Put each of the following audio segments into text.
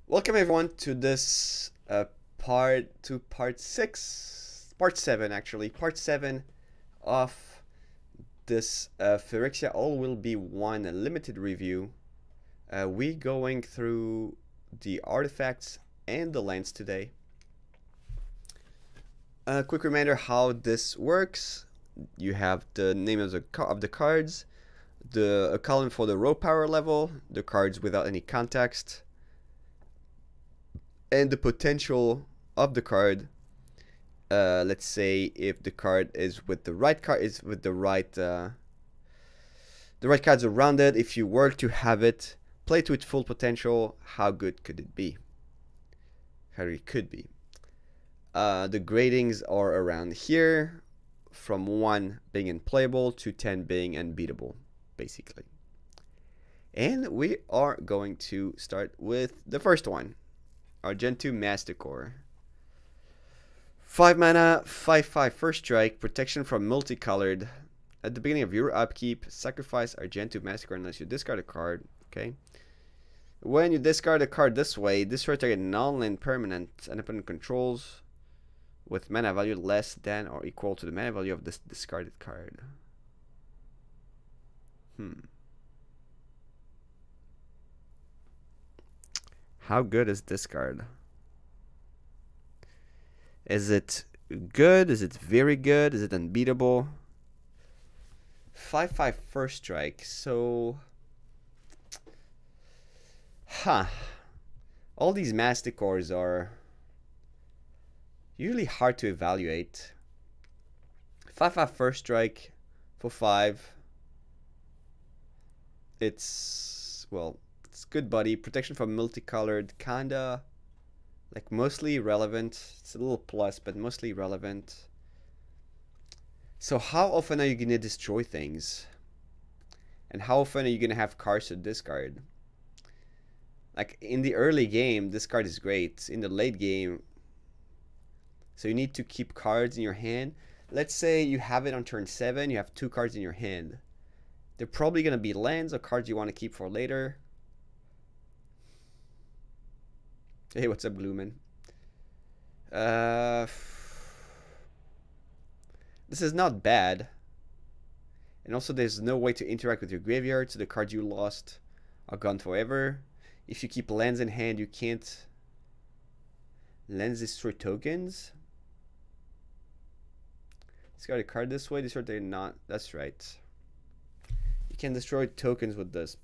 Welcome everyone to this part part 7 actually, part 7 of this Phyrexia All Will Be One limited review. We going through the artifacts and the lands today. A quick reminder how this works. You have the name of the cards, a column for the raw power level, the cards without any context, and the potential of the card. Let's say if the card is with the right card, is with the right cards around it. If you were to have it play to its full potential, how good could it be? How it could be. The gradings are around here, from 1 being unplayable to 10 being unbeatable, basically. And we are going to start with the first one. Our Gen 2 Masticore. 5 mana, 5/5 first strike, protection from multicolored. At the beginning of your upkeep, sacrifice our Gen 2 Masticore unless you discard a card. Okay. When you discard a card this way, destroy target non-land permanent and opponent controls with mana value less than or equal to the mana value of this discarded card. How good is this card? Is it good? Is it very good? Is it unbeatable? 5/5 first strike. So, all these Masticores are usually hard to evaluate. 5/5 first strike for 5. It's, well, it's good buddy. Protection from multicolored, kinda like mostly relevant. It's a little plus, but mostly relevant. So how often are you gonna destroy things? And how often are you gonna have cards to discard? Like in the early game, this card is great. In the late game, so you need to keep cards in your hand. Let's say you have it on turn 7, you have 2 cards in your hand. They're probably gonna be lands or cards you want to keep for later. Hey, what's up, Gloomin? This is not bad. And also there's no way to interact with your graveyard, so the cards you lost are gone forever. If you keep lands in hand, you can't lands destroy tokens. Discard a card this way, destroy they're not. That's right. You can destroy tokens with this.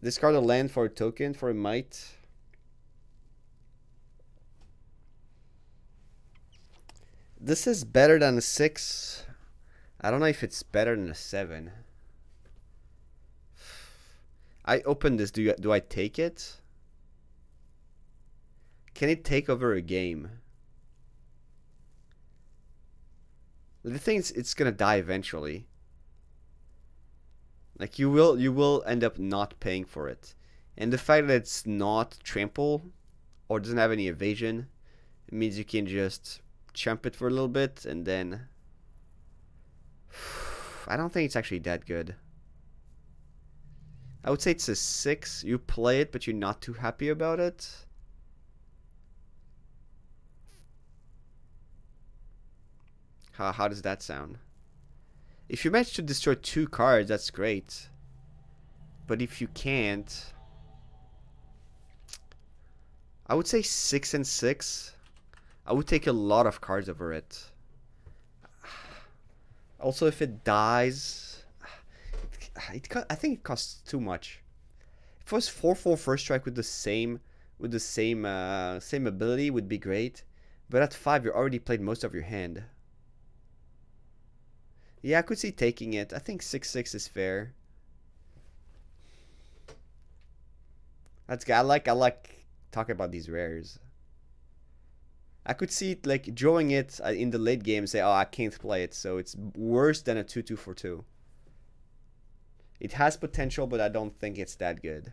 Discard a land for a token for a might. This is better than a 6. I don't know if it's better than a 7. I open this. Do I take it? Can it take over a game? The thing is, it's gonna die eventually. Like you will end up not paying for it, and the fact that it's not trample or doesn't have any evasion, it means you can just champ it for a little bit and then. I don't think it's actually that good. I would say it's a 6. You play it, but you're not too happy about it. How does that sound? If you manage to destroy 2 cards, that's great. But if you can't, I would say 6 and 6. I would take a lot of cards over it. Also, if it dies, I think it costs too much. If it was 4/4 first strike with the same same ability, would be great. But at 5, you already played most of your hand. Yeah, I could see taking it. I think 6/6 is fair. That's good. I like talking about these rares. I could see it like drawing it in the late game and say, oh, I can't play it, so it's worse than a 2/2 for 2. It has potential, but I don't think it's that good.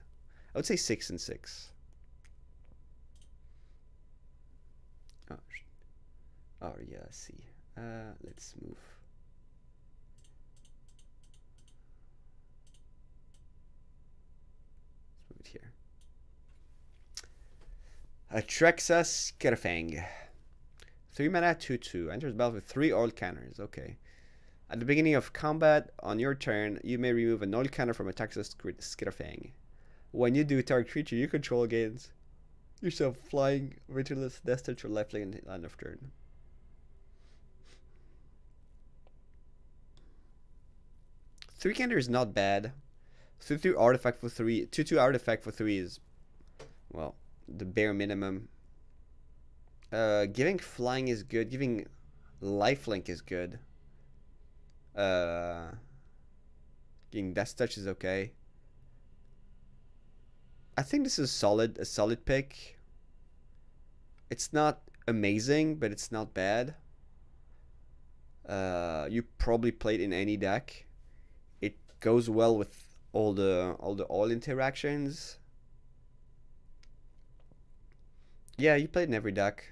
I would say 6 and 6. Oh yeah, let's see. Let's move. Let's move it here. Phyrexia Skirfang. 3 mana, 2/2. Enters battle with 3 oil counters. Okay. At the beginning of combat, on your turn, you may remove an oil counter from a Phyrexia Skirfang. When you do, target creature you control gains yourself flying, Vigilance, Death Touch, or Lifelink in the end of turn. Three counter is not bad. 2/2 artifact for 3. 2/2 artifact for 3 is, well, the bare minimum. Giving flying is good. Giving lifelink is good. Getting Death Touch is okay. I think this is a solid pick. It's not amazing, but it's not bad. You probably play it in any deck. It goes well with all the oil interactions. Yeah, you play it in every deck.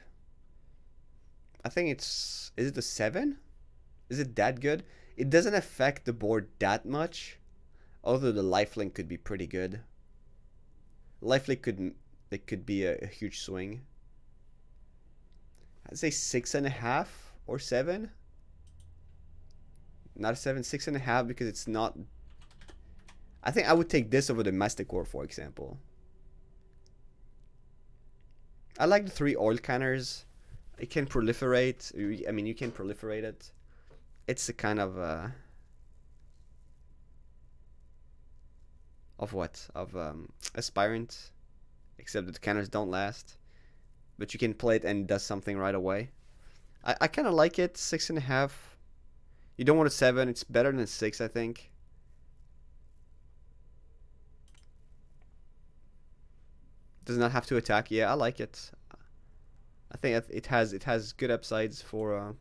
I think it's, is it a 7? Is it that good? It doesn't affect the board that much, although the lifelink could be pretty good. Lifelink could be a huge swing. I'd say 6.5 or 7. Not a 7, 6.5, because it's not. I think I would take this over the Masticore, for example. I like the 3 oil counters. It can proliferate. I mean, you can proliferate it. It's a kind of what? Of aspirant, except that the counters don't last. But you can play it and it does something right away. I kind of like it. 6.5. You don't want a 7. It's better than a 6, I think. Does not have to attack. Yeah, I like it. I think it has good upsides for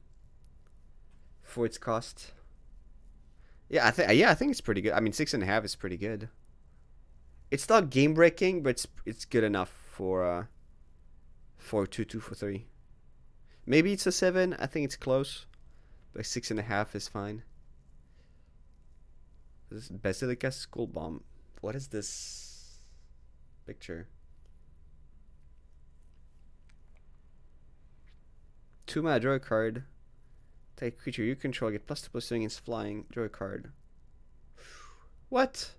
its cost. Yeah, I think it's pretty good. I mean, 6.5 is pretty good. It's not game breaking, but it's good enough for 2/2 for 3. Maybe it's a 7. I think it's close, but 6.5 is fine. This is Basilica Skull Bomb. What is this picture? 2 mana, draw a card. Take a creature you control, get +2/+2 against flying, draw a card. What?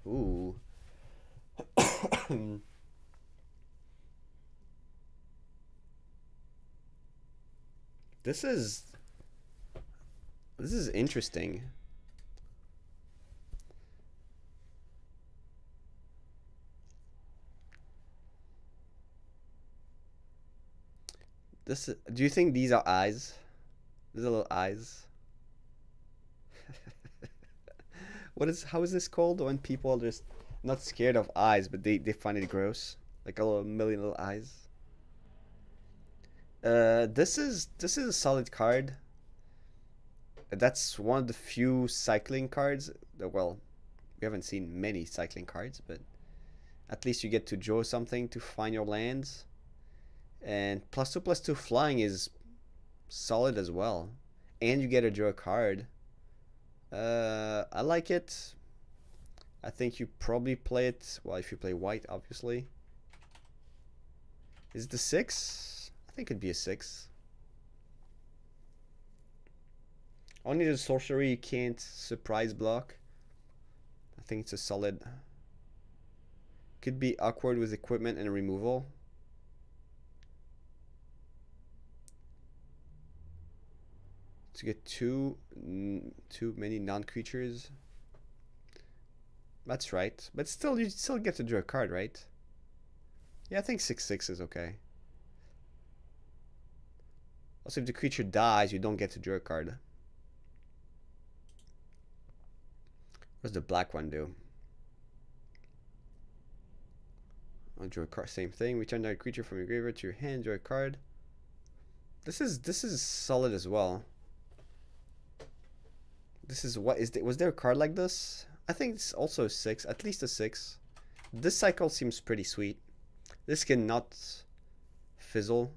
Ooh. This is interesting. Do you think these are eyes? These are little eyes. How is this called when people are just not scared of eyes, but they find it gross? Like a million little eyes. This is a solid card. That's one of the few cycling cards that, well, we haven't seen many cycling cards, but at least you get to draw something to find your lands. And +2/+2 flying is solid as well. And you get to draw a card. I like it. I think you probably play it, well, if you play white, obviously. Is it the 6? I think it'd be a 6. Only the sorcery you can't surprise block. I think it's a solid. Could be awkward with equipment and removal. To get too many non-creatures. That's right. But still, you still get to draw a card, right? Yeah, I think 6/6 is okay. Also, if the creature dies, you don't get to draw a card. What does the black one do? I'll draw a card. Same thing. Return that creature from your graveyard to your hand. Draw a card. This is solid as well. This is what is was there a card like this? I think it's also a 6, at least a 6. This cycle seems pretty sweet. This cannot fizzle.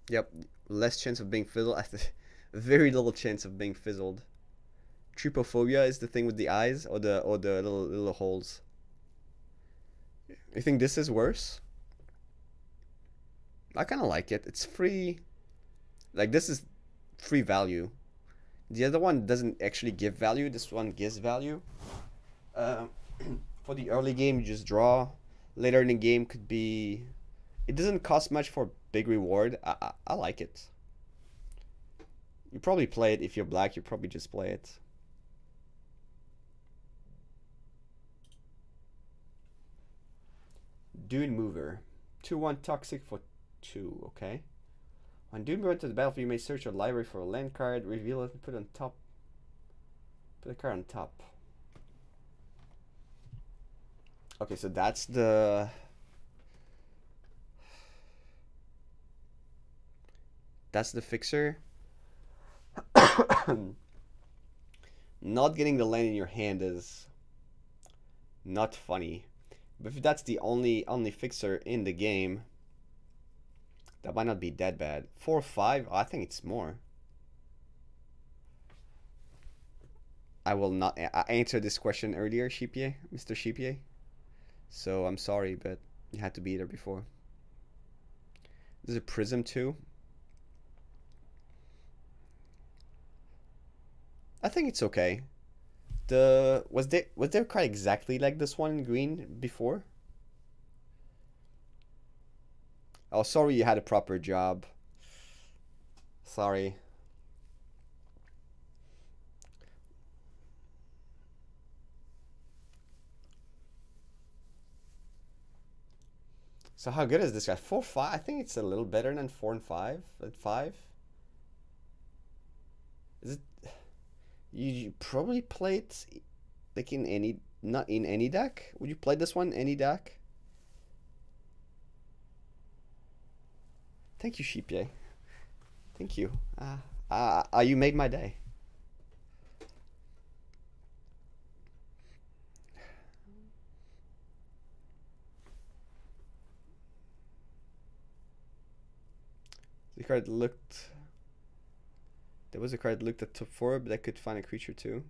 Yep, less chance of being fizzled. Very little chance of being fizzled. Trypophobia is the thing with the eyes or the little holes. You think this is worse? I kind of like it. It's free. Like, this is free value. The other one doesn't actually give value. This one gives value. For the early game, you just draw. Later in the game could be... It doesn't cost much for big reward. I like it. You probably play it if you're black. You probably just play it. Dune Mover. 2-1 toxic for 2. Okay. When Dune Mover enters the battlefield, you may search your library for a land card, reveal it, and put it on top. Put a card on top. Okay, so that's the... That's the fixer. Not getting the land in your hand is not funny. But if that's the only fixer in the game, that might not be that bad. 4-5? Oh, I think it's more. I will not... I answered this question earlier, Sheepier, Mr. Sheepier. So I'm sorry, but you had to be there before. There's a Prism too. I think it's okay. Was there quite exactly like this one in green before? Oh, sorry, you had a proper job. Sorry. So how good is this guy? 4-5. I think it's a little better than 4 and 5. At 5. Is it? You probably play it like in any, not in any deck. Would you play this one any deck? Thank you, Sheepye. Thank you. You made my day. The card looked... There was a card that looked at top 4, but I could find a creature too.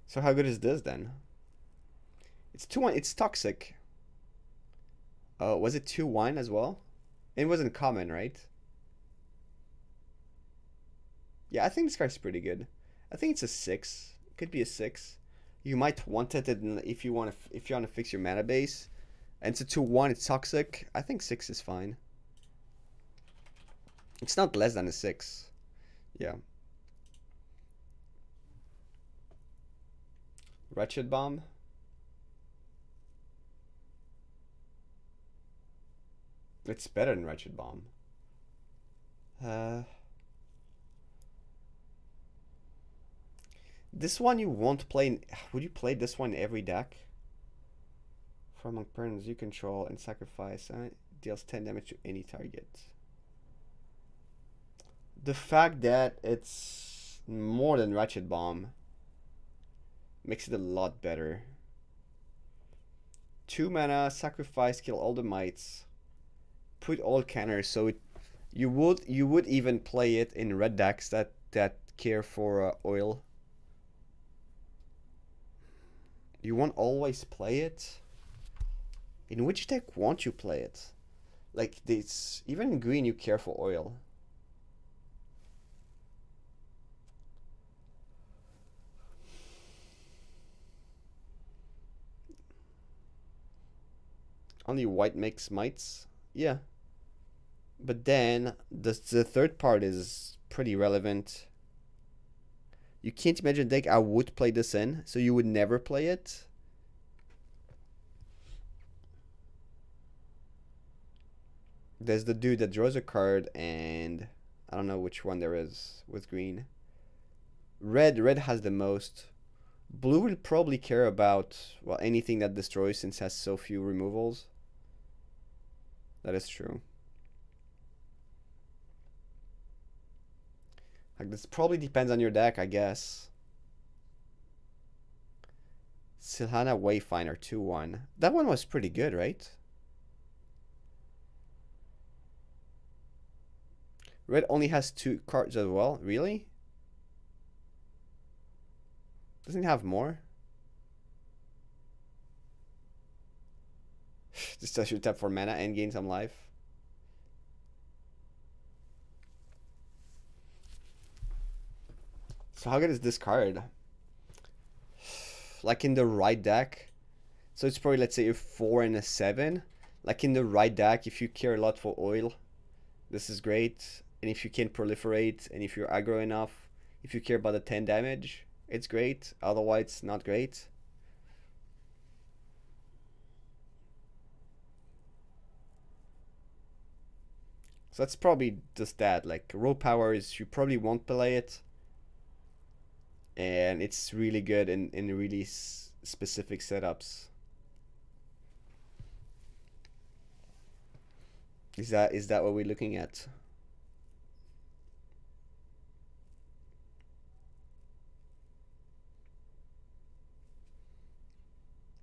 So how good is this then? It's 2-1. It's toxic. Oh, was it 2-1 as well? It wasn't common, right? Yeah, I think this card's pretty good. I think it's a 6. It could be a 6. You might want it if you want to fix your mana base. And it's a 2-1. It's toxic. I think 6 is fine. It's not less than a 6. Yeah. Wretched Bomb. It's better than Wretched Bomb. This one you won't play. Would you play this one every deck? For among permanents you control and sacrifice. Deals 10 damage to any target. The fact that it's more than Wretched Bomb makes it a lot better. 2 mana, sacrifice, kill all the mites, put all counters. So you would even play it in red decks that care for oil. You won't always play it. In which deck won't you play it? Like this, even in green you care for oil. Only white makes mites. Yeah. But then the third part is pretty relevant. You can't imagine a deck I would play this in, so you would never play it. There's the dude that draws a card, and I don't know which one there is with green. Red has the most. Blue will probably care about, well, anything that destroys since it has so few removals. That is true. Like, this probably depends on your deck, I guess. Silhana Wayfinder 2-1. That one was pretty good, right? Red only has 2 cards as well. Really? Doesn't it have more? Just I should tap for mana and gain some life. So how good is this card? Like in the right deck. So it's probably, let's say, a 4 and a 7. Like in the right deck, if you care a lot for oil, this is great. And if you can proliferate, and if you're aggro enough, if you care about the 10 damage, it's great. Otherwise, not great. So that's probably just that. Like, raw powers, you probably won't play it. And it's really good in really specific setups. Is that what we're looking at?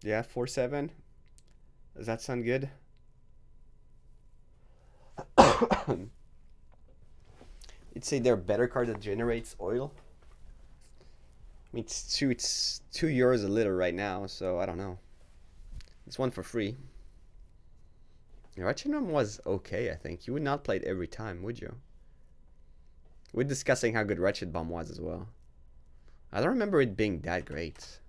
Yeah, 4/7. Does that sound good? You'd say they're a better card that generates oil. I mean, it's 2 euros a liter right now, so I don't know. It's one for free. Ratchinum was okay, I think. You would not play it every time, would you? We're discussing how good Wretched Bomb was as well. I don't remember it being that great.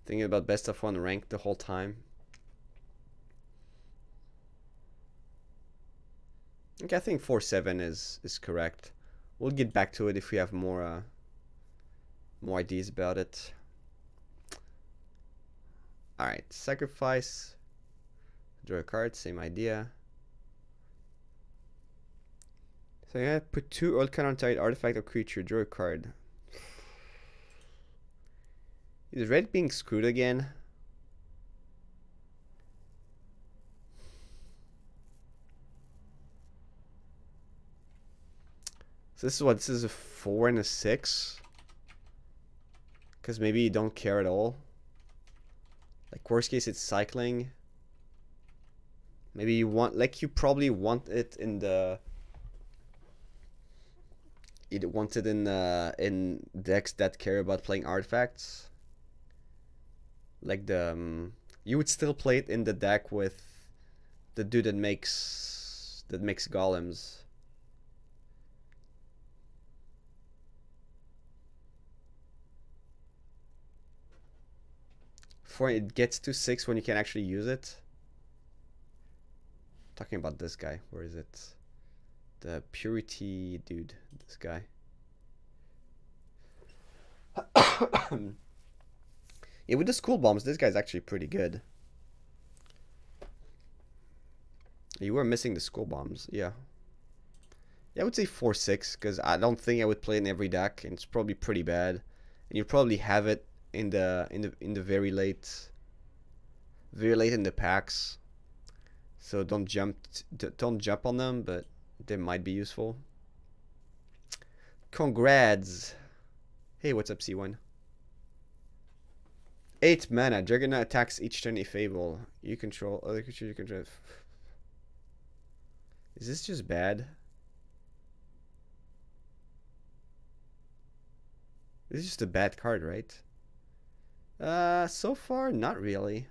Thinking about best of 1 rank the whole time. Okay, I think 4/7 is correct. We'll get back to it if we have more ideas about it. Alright, sacrifice. Draw a card, same idea. So yeah, put 2 old card on target artifact or creature, draw a card. Is red being screwed again? So this is what, this is a 4 and a 6? Because maybe you don't care at all. Like worst case it's cycling. Maybe you want, like you probably want it in the... You'd want it in decks that care about playing artifacts. Like the you would still play it in the deck with the dude that makes golems. For it gets to 6 when you can actually use it. Talking about this guy, where is it? The purity dude, this guy. Yeah, with the school bombs, this guy's actually pretty good. You were missing the school bombs, yeah. Yeah, I would say 4/6 because I don't think I would play it in every deck, and it's probably pretty bad. And you probably have it in the very late in the packs. So don't jump on them, but they might be useful. Congrats. Hey, what's up, C1? 8 mana. Juggernaut attacks each turn if able. You control other creatures you control. Is this just bad? This is just a bad card, right? So far, not really.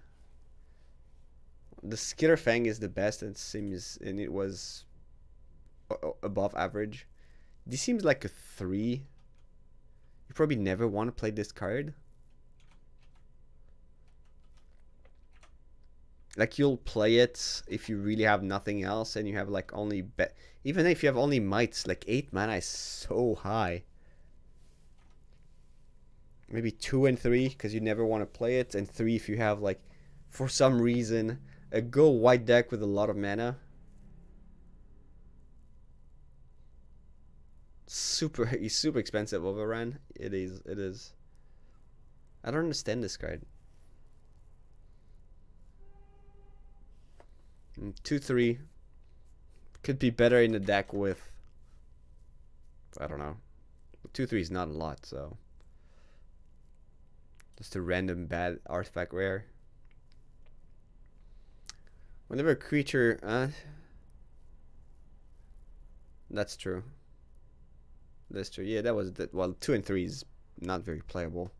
The Skitterfang is the best, and and it was above average. This seems like a 3. You probably never want to play this card. Like you'll play it if you really have nothing else, and you have like only even if you have only mites, like 8 mana is so high. Maybe 2 and 3 because you never want to play it, and 3 if you have like for some reason a go white deck with a lot of mana. He's super expensive overrun. It is. I don't understand this card. 2/3 could be better in the deck with, I don't know. 2/3 is not a lot, so just a random bad artifact rare. Whenever a creature, that's true. That's true. Yeah, that was that. Well, 2 and 3 is not very playable.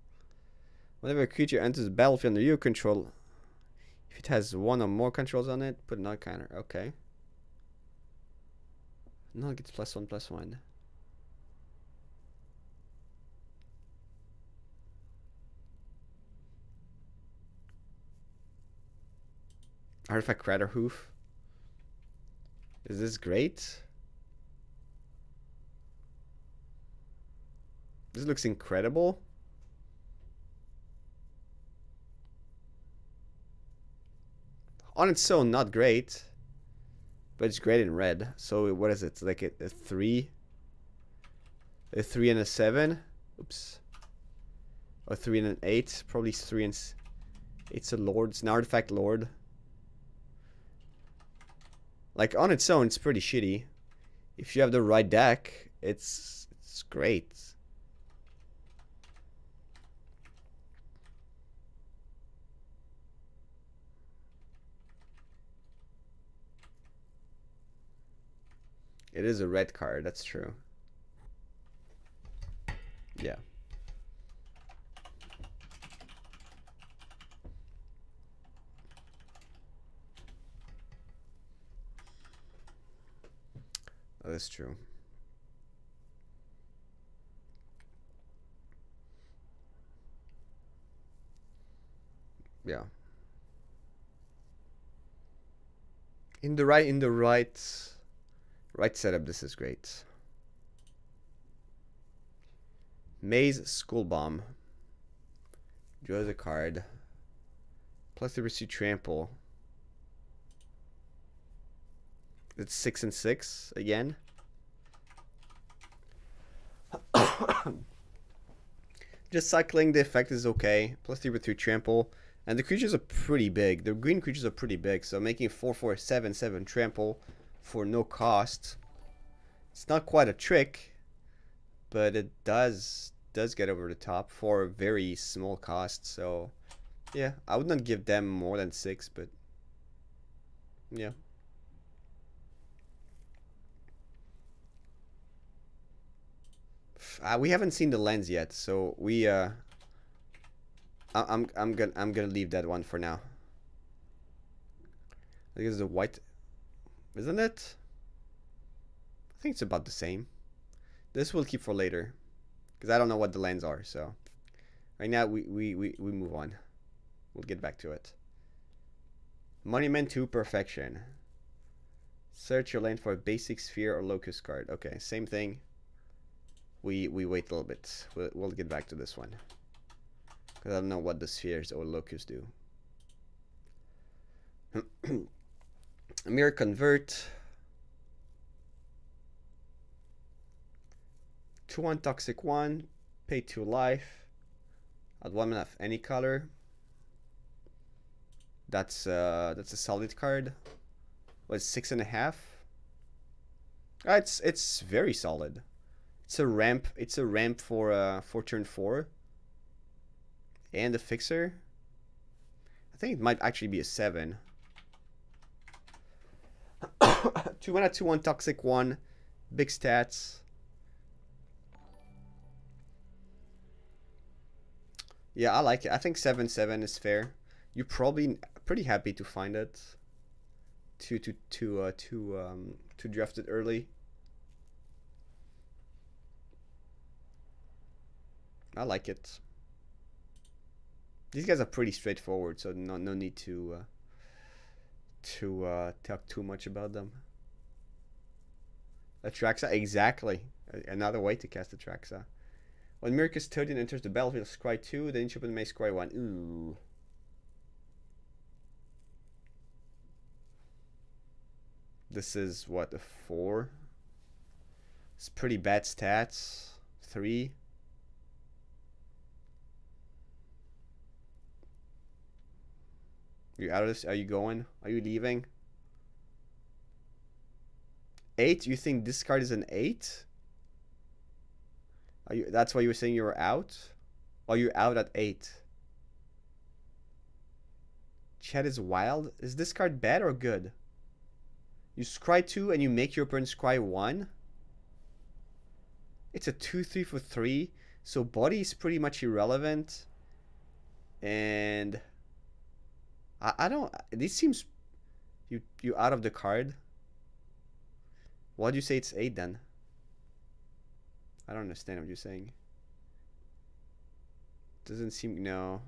Whenever a creature enters the battlefield under your control, if it has one or more controls on it, put another counter. Okay. No, it gets +1/+1. Artifact Crater Hoof. Is this great? This looks incredible. On its own, not great. But it's great in red. So what is it? It's like a 3? A 3 and a 7? Oops. Or 3 and an 8? Probably 3 and... It's a lord. It's an artifact lord. Like, on its own, it's pretty shitty. If you have the right deck, it's great. It is a red card, that's true. Yeah. Oh, that's true. Yeah. In the right setup, this is great. Maze School Bomb. Draw the card. Plus the receive trample. It's 6 and 6 again. Just cycling the effect is okay. Plus 3 with 3 trample. And the creatures are pretty big. The green creatures are pretty big. So making 4/4/7/7 trample for no cost. It's not quite a trick, but it does get over the top for a very small cost. So yeah, I would not give them more than 6, but yeah. We haven't seen the lens yet, so we I'm gonna leave that one for now. I think it's the white, isn't it? I think it's about the same. This we'll keep for later, because I don't know what the lens are. So right now we move on. We'll get back to it. Monument to Perfection. Search your lane for a basic sphere or locust card. Okay, same thing. We wait a little bit. We'll get back to this one, because I don't know what the spheres or locusts do. Mirror Convert. 2/1 Toxic 1. Pay 2 life. Add 1 mana of any color. That's a solid card. What, 6.5? It's very solid. It's a ramp. It's a ramp for turn 4. And a fixer. I think it might actually be a 7. 2 mana 2/1 Toxic 1. Big stats. Yeah, I like it. I think 7/7 is fair. You're probably pretty happy to find it. To draft it early. I like it. These guys are pretty straightforward, so no need to talk too much about them. Atraxa, exactly. Another way to cast Atraxa. When Mirror Custodian enters the battlefield, scry 2, then you may scry 1. Ooh. This is what, a 4? It's pretty bad stats. 3. You out of this? Are you going? Are you leaving? 8? You think this card is an 8? Are you? That's why you were saying you were out? Or you're out at 8? Chat is wild. Is this card bad or good? You scry 2 and you make your opponent scry 1? It's a 2-3 for 3. So body is pretty much irrelevant. And I don't. This seems you out of the card. Why do you say it's 8 then? I don't understand what you're saying. Doesn't seem. No.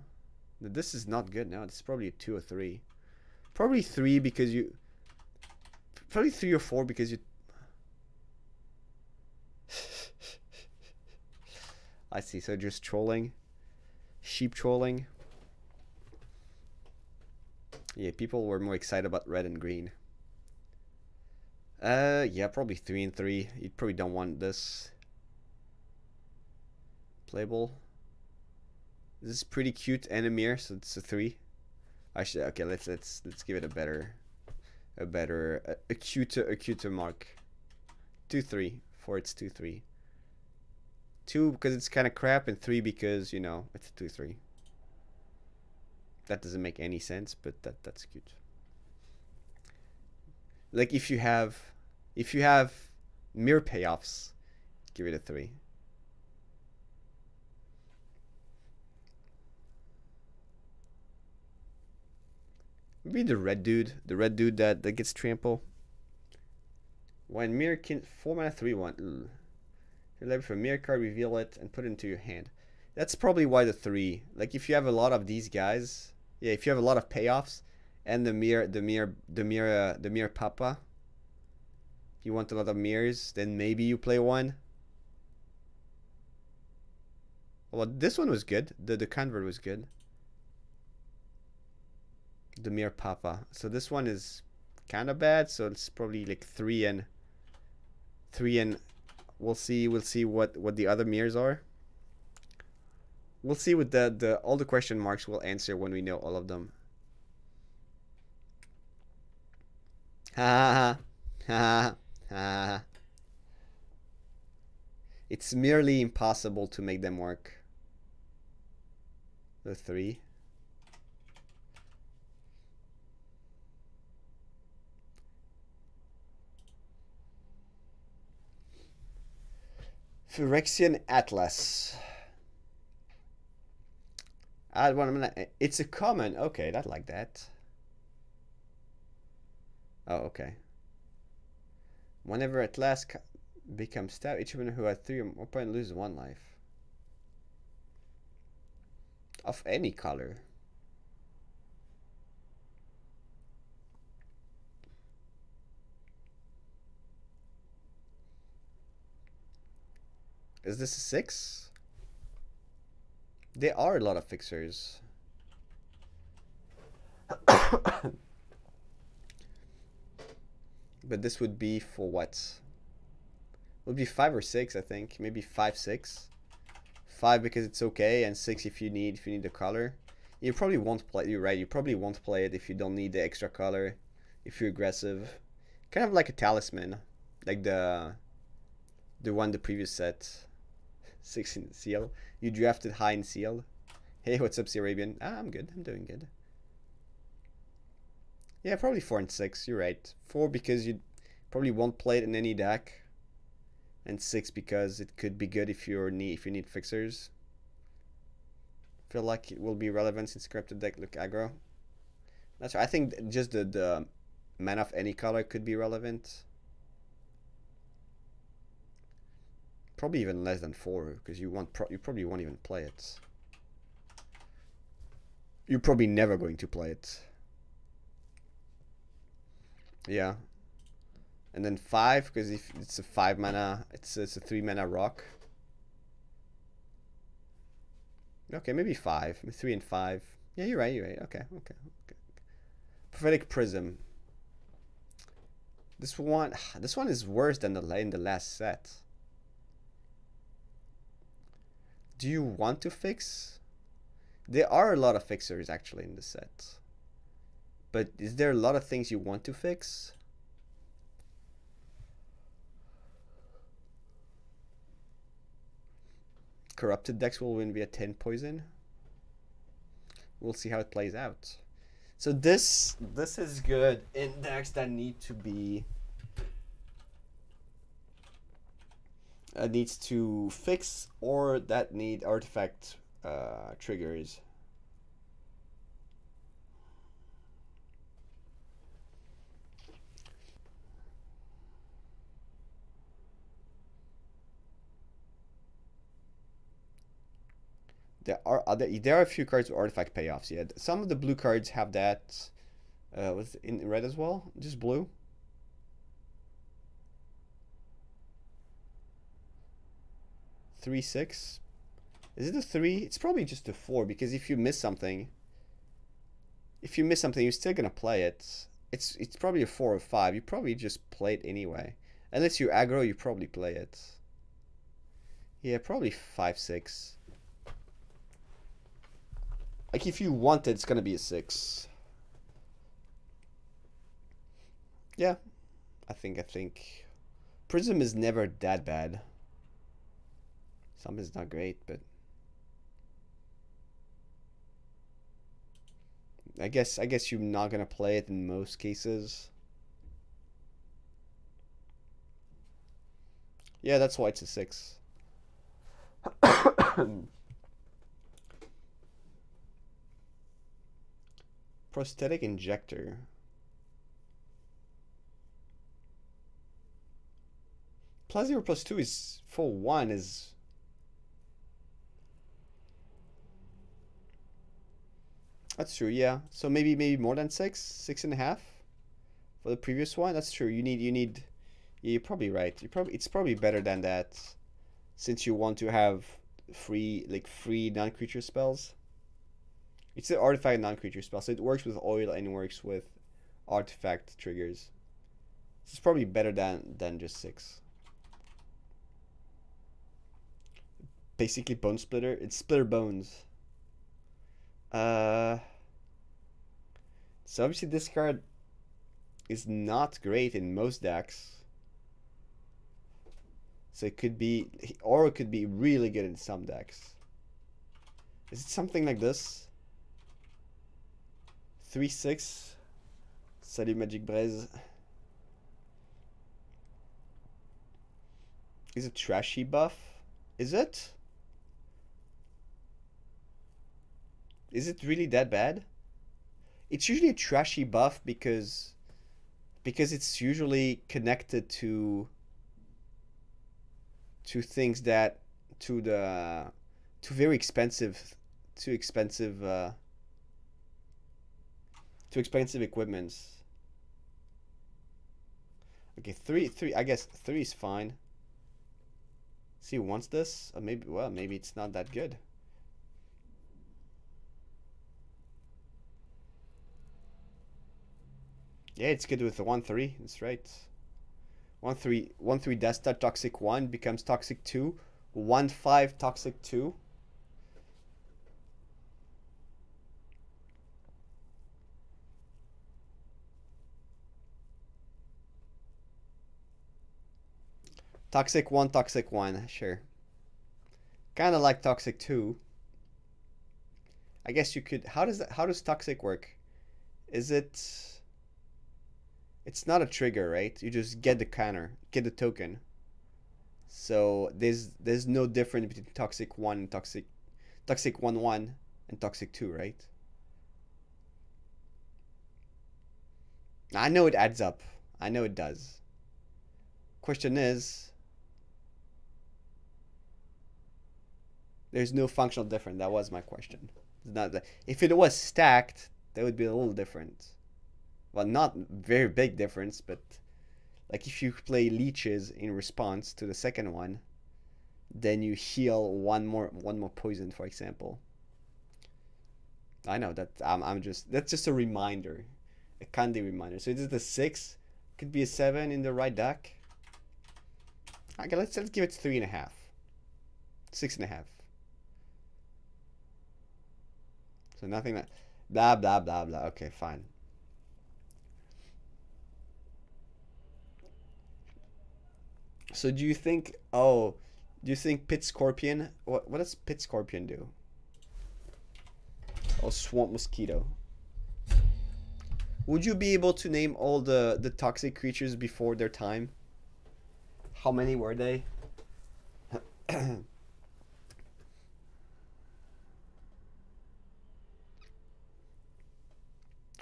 This is not good. No, it's probably a 2 or 3. Probably 3 because you. Probably 3 or 4 because you. I see. So just trolling. Sheep trolling. Yeah, people were more excited about red and green. Yeah, probably 3 and 3. You probably don't want this. Playable. This is pretty cute and a mirror, so it's a 3. Actually, okay, let's give it a cuter mark. 2-3. 4, it's 2-3. 2 because it's kind of crap, and 3 because, you know, it's a 2-3. That doesn't make any sense, but that's cute. Like if you have mirror payoffs, give it a 3. Maybe the red dude that gets trample. When mirror can 4 mana 3/1. You're liable for a mirror card, reveal it, and put it into your hand. That's probably why the 3. Like if you have a lot of these guys, yeah, if you have a lot of payoffs, and the mirror papa, you want a lot of mirrors, then maybe you play 1. Well, this one was good. The convert was good. The mirror papa. So this one is kind of bad. So it's probably like 3 and we'll see what the other mirrors are. We'll see what all the question marks we'll answer when we know all of them. Ha ha ha. It's merely impossible to make them work. The 3. Phyrexian Atlas. Add 1 mana. It's a common. Okay, I like that. Oh, okay. Whenever Atlas becomes stout, each opponent who has 3 or more points loses 1 life. Of any color. Is this a 6? There are a lot of fixers. But this would be for what? It would be 5 or 6, I think. Maybe 5, 6. 5 because it's okay, and 6 if you need the color. You probably won't play. You're right. You probably won't play it if you don't need the extra color. If you're aggressive, kind of like a talisman, like the one the previous set. 6 in seal. You drafted high in seal. Hey, what's up, Arabian? I'm good. I'm doing good. Yeah, probably 4 and 6. You're right. 4 because you probably won't play it in any deck, and 6 because it could be good if you need fixers. Feel like it will be relevant since corrupted deck look aggro. That's right. I think just the mana of any color could be relevant. Probably even less than 4 because you probably won't even play it. You're probably never going to play it. Yeah. And then 5 because if it's a 5 mana, it's a 3 mana rock. Okay, maybe 5, 3 and 5. Yeah, you're right. You're right. Okay. Prophetic Prism. This one is worse than in the last set. Do you want to fix? There are a lot of fixers actually in the set. But is there a lot of things you want to fix? corrupted decks will win via 10 poison. We'll see how it plays out. So this is good in decks that need to be needs to fix or that need artifact triggers. There are a few cards with artifact payoffs. Yeah, some of the blue cards have that. Was in red as well? Just blue. Three, 6. Is it a 3? It's probably just a 4 because if you miss something, you're still gonna play it. It's probably a 4 or 5. You probably just play it anyway. Unless you aggro, you probably play it. Yeah, probably 5, 6. Like if you want it, it's gonna be a 6. Yeah, I think Prism is never that bad. Some is not great, but I guess you're not gonna play it in most cases. Yeah, that's why it's a 6. Prosthetic injector. +0 +2 is for 1 is. That's true, yeah. So maybe more than 6, 6.5 for the previous one. That's true. You need. Yeah, you're probably right. It's probably better than that, since you want to have free non-creature spells. It's an artifact non-creature spell, so it works with oil and works with artifact triggers. It's probably better than just 6. Basically, Bone Splitter. It's Splitter Bones. So obviously this card is not great in most decks. So it could be, or it could be really good in some decks. Is it something like this? 3/6. Salut Magic Braise. Is it trashy buff? Is it? Is it really that bad? It's usually a trashy buff because it's usually connected to things that to very expensive equipments. Okay, 3 I guess 3 is fine. See who wants this? Or maybe it's not that good. Yeah, it's good with the 1/3. That's right. 1/3 Death Star Toxic 1 becomes Toxic 2. 1/5 Toxic 2. Toxic 1, Toxic 1, sure. Kinda like Toxic 2. I guess you could. How does Toxic work? Is it? It's not a trigger, right? You just get the counter, get the token. So there's no difference between Toxic 1 and Toxic 1/1 and Toxic 2, right? I know it adds up. I know it does. Question is, there's no functional difference. That was my question. It's not that. If it was stacked, that would be a little different. Well, not very big difference, but like if you play leeches in response to the second one, then you heal one more poison, for example. I know that that's just a reminder, a candy reminder. So it is the 6, could be a 7 in the right deck. Okay, let's give it 3.5, 6.5. So nothing like blah blah blah blah. Okay, fine. So do you think, oh, Do you think Pit Scorpion? What does Pit Scorpion do? Oh, Swamp Mosquito. Would you be able to name all the toxic creatures before their time? How many were they?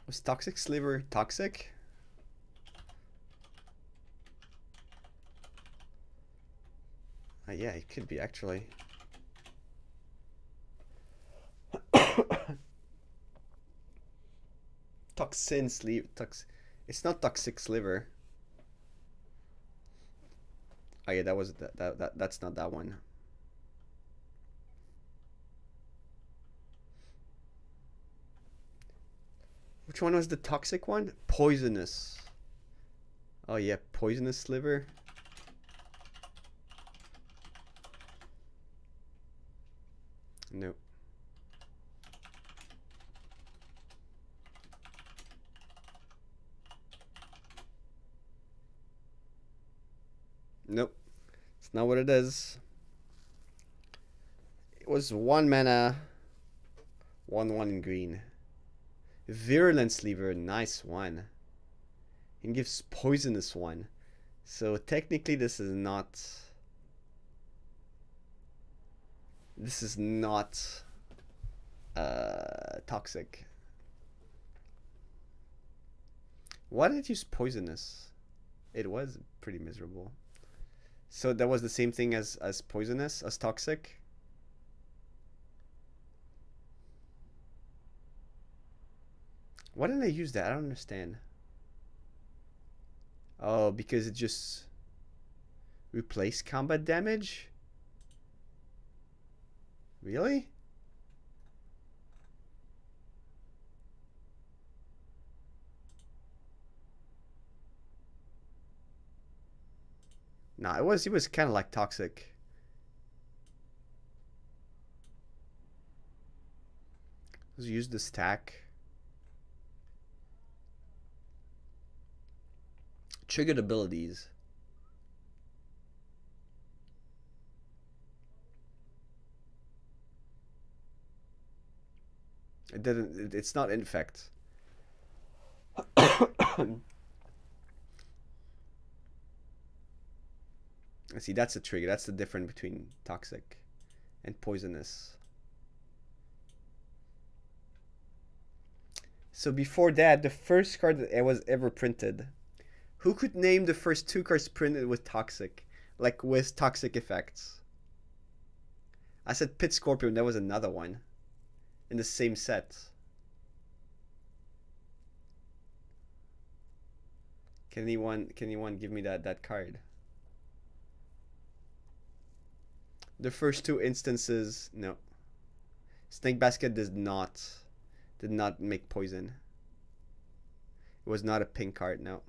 Was Toxic Sliver toxic? Yeah, it could be actually. Toxin sleeve. It's not Toxic Sliver. Oh yeah, that was that's not that one. Which one was the toxic one? Poisonous. Oh yeah, Poisonous Sliver. No. Nope. It's not what it is. It was 1 mana. 1/1 in green. Virulent Sliver, nice one. And gives Poisonous one. So technically this is not... This is not toxic. Why did it use Poisonous? It was pretty miserable. So that was the same thing as Poisonous, as toxic? Why didn't I use that? I don't understand. Oh, because it just replaced combat damage? Really? Nah, it was kind of like toxic. Let's use the stack. Triggered abilities. It didn't. It's not infect. See, that's a trigger. That's the difference between toxic and poisonous. So before that, the first card that was ever printed. Who could name the first 2 cards printed with toxic? Like with toxic effects? I said Pit Scorpion, that was another one. In the same set. Can anyone give me that card? The first 2 instances, no. Snake Basket did not make poison. It was not a pink card, no.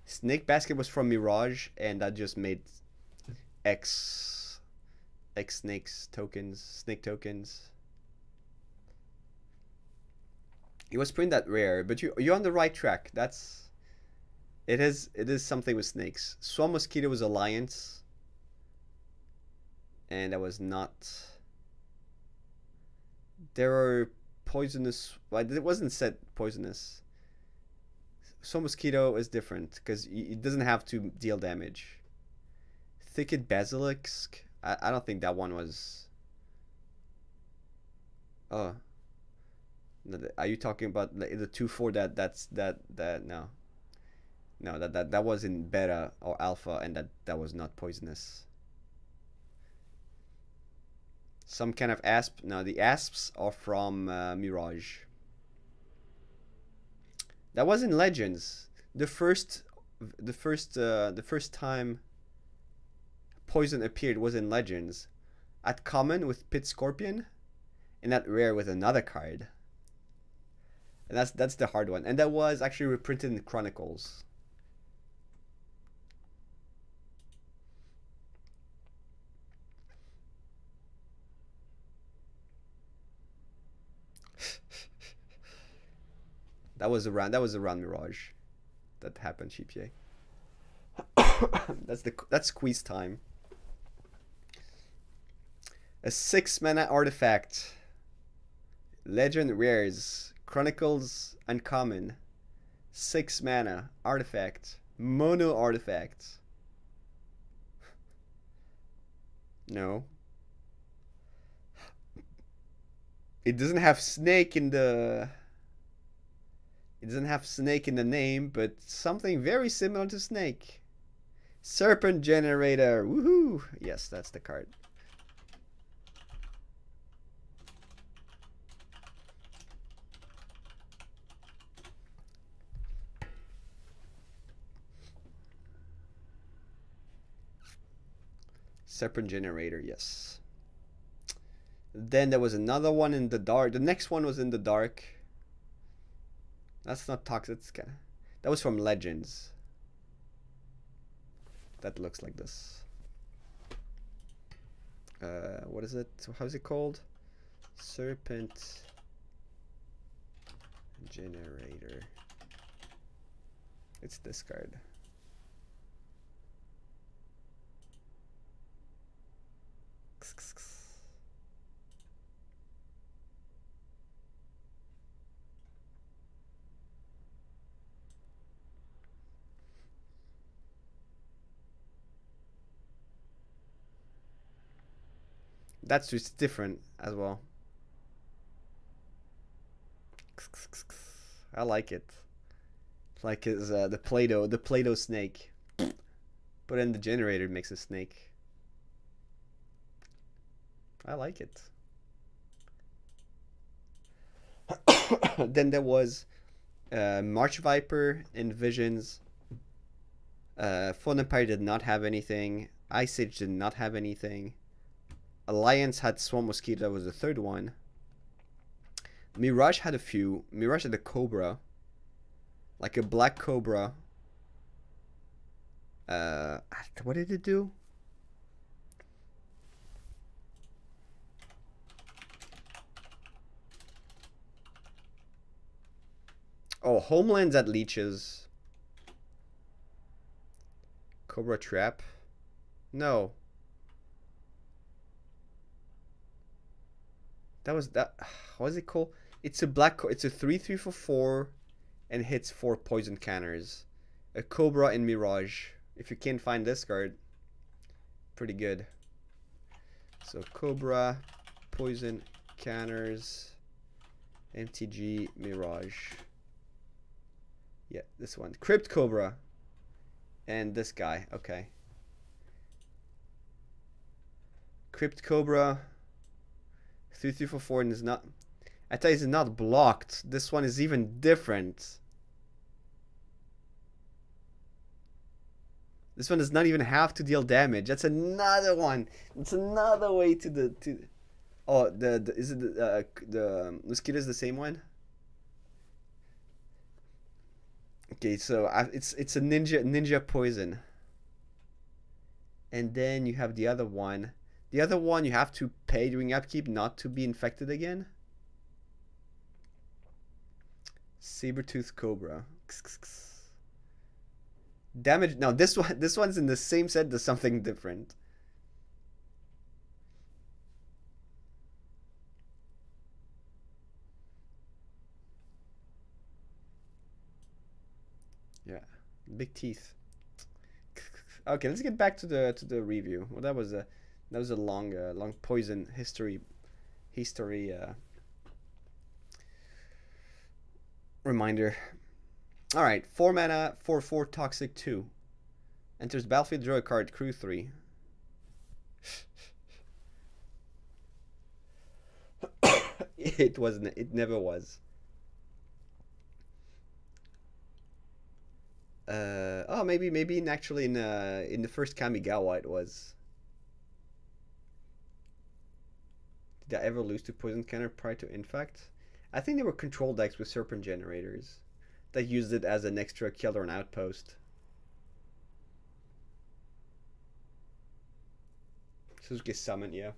Snake Basket was from Mirage, and that just made X snakes tokens, snake tokens. It was printed that rare, but you're on the right track. It is something with snakes. Swamp Mosquito was Alliance, and that was not. There are poisonous. Well, it wasn't said poisonous. Swamp Mosquito is different because it doesn't have to deal damage. Thicket Basilisk. I don't think that one was. Oh. Are you talking about the 2/4 that no. No, that was in beta or alpha, and that was not poisonous. Some kind of asp. No, the asps are from Mirage. That was in Legends. The first time poison appeared was in Legends. At common with Pit Scorpion, and at rare with another card. And that's the hard one. And that was actually reprinted in Chronicles. That was around Mirage that happened, CPA. That's squeeze time. A 6-mana artifact. Legend rares. Chronicles uncommon. 6 mana artifact. Mono artifact. No. It doesn't have snake in the... It doesn't have snake in the name, but something very similar to snake. Serpent Generator. Woohoo! Yes, that's the card. Serpent Generator, yes. Then there was another one in the dark. The next one was in the dark. That's not toxic. That was from Legends. That looks like this. What is it? How's it called? Serpent Generator. It's this card. That's just different as well. I like it. It's like his the Play-Doh snake. But then the generator makes a snake. I like it. Then there was March Viper and Visions. Fallen Empire did not have anything. Ice Age did not have anything. Alliance had Swamp Mosquito, that was the third one. Mirage had a few. Mirage had a Cobra. Like a black Cobra. What did it do? Oh, Homelands at Leeches. Cobra Trap. No. That was that. What is it called? It's a black. It's a 3/3 for 4, and hits 4 poison counters. A Cobra in Mirage. If you can't find this card, pretty good. So Cobra, poison counters, MTG Mirage. Yeah, this one. Crypt Cobra, and this guy. Okay. Crypt Cobra. 3/3 for 4 and is not. I tell you, it's not blocked. This one is even different. This one does not even have to deal damage. That's another one. It's another way to the Oh, is it the mosquito is the same one? Okay, so it's a ninja poison. And then you have the other one. The other one you have to pay during upkeep not to be infected again. Sabertooth Cobra. Damage. No, this one's in the same set. Does something different. Yeah, big teeth. Okay, let's get back to the review. Well, that was a long poison history reminder. All right, 4 mana, 4/4 toxic 2. Enters battlefield, draw a card, crew 3. It wasn't. It never was. Oh, maybe actually in the first Kamigawa it was. Did I ever lose to poison counter prior to infect? I think there were control decks with serpent generators that used it as an extra killer and outpost. Suzuki summon, yeah.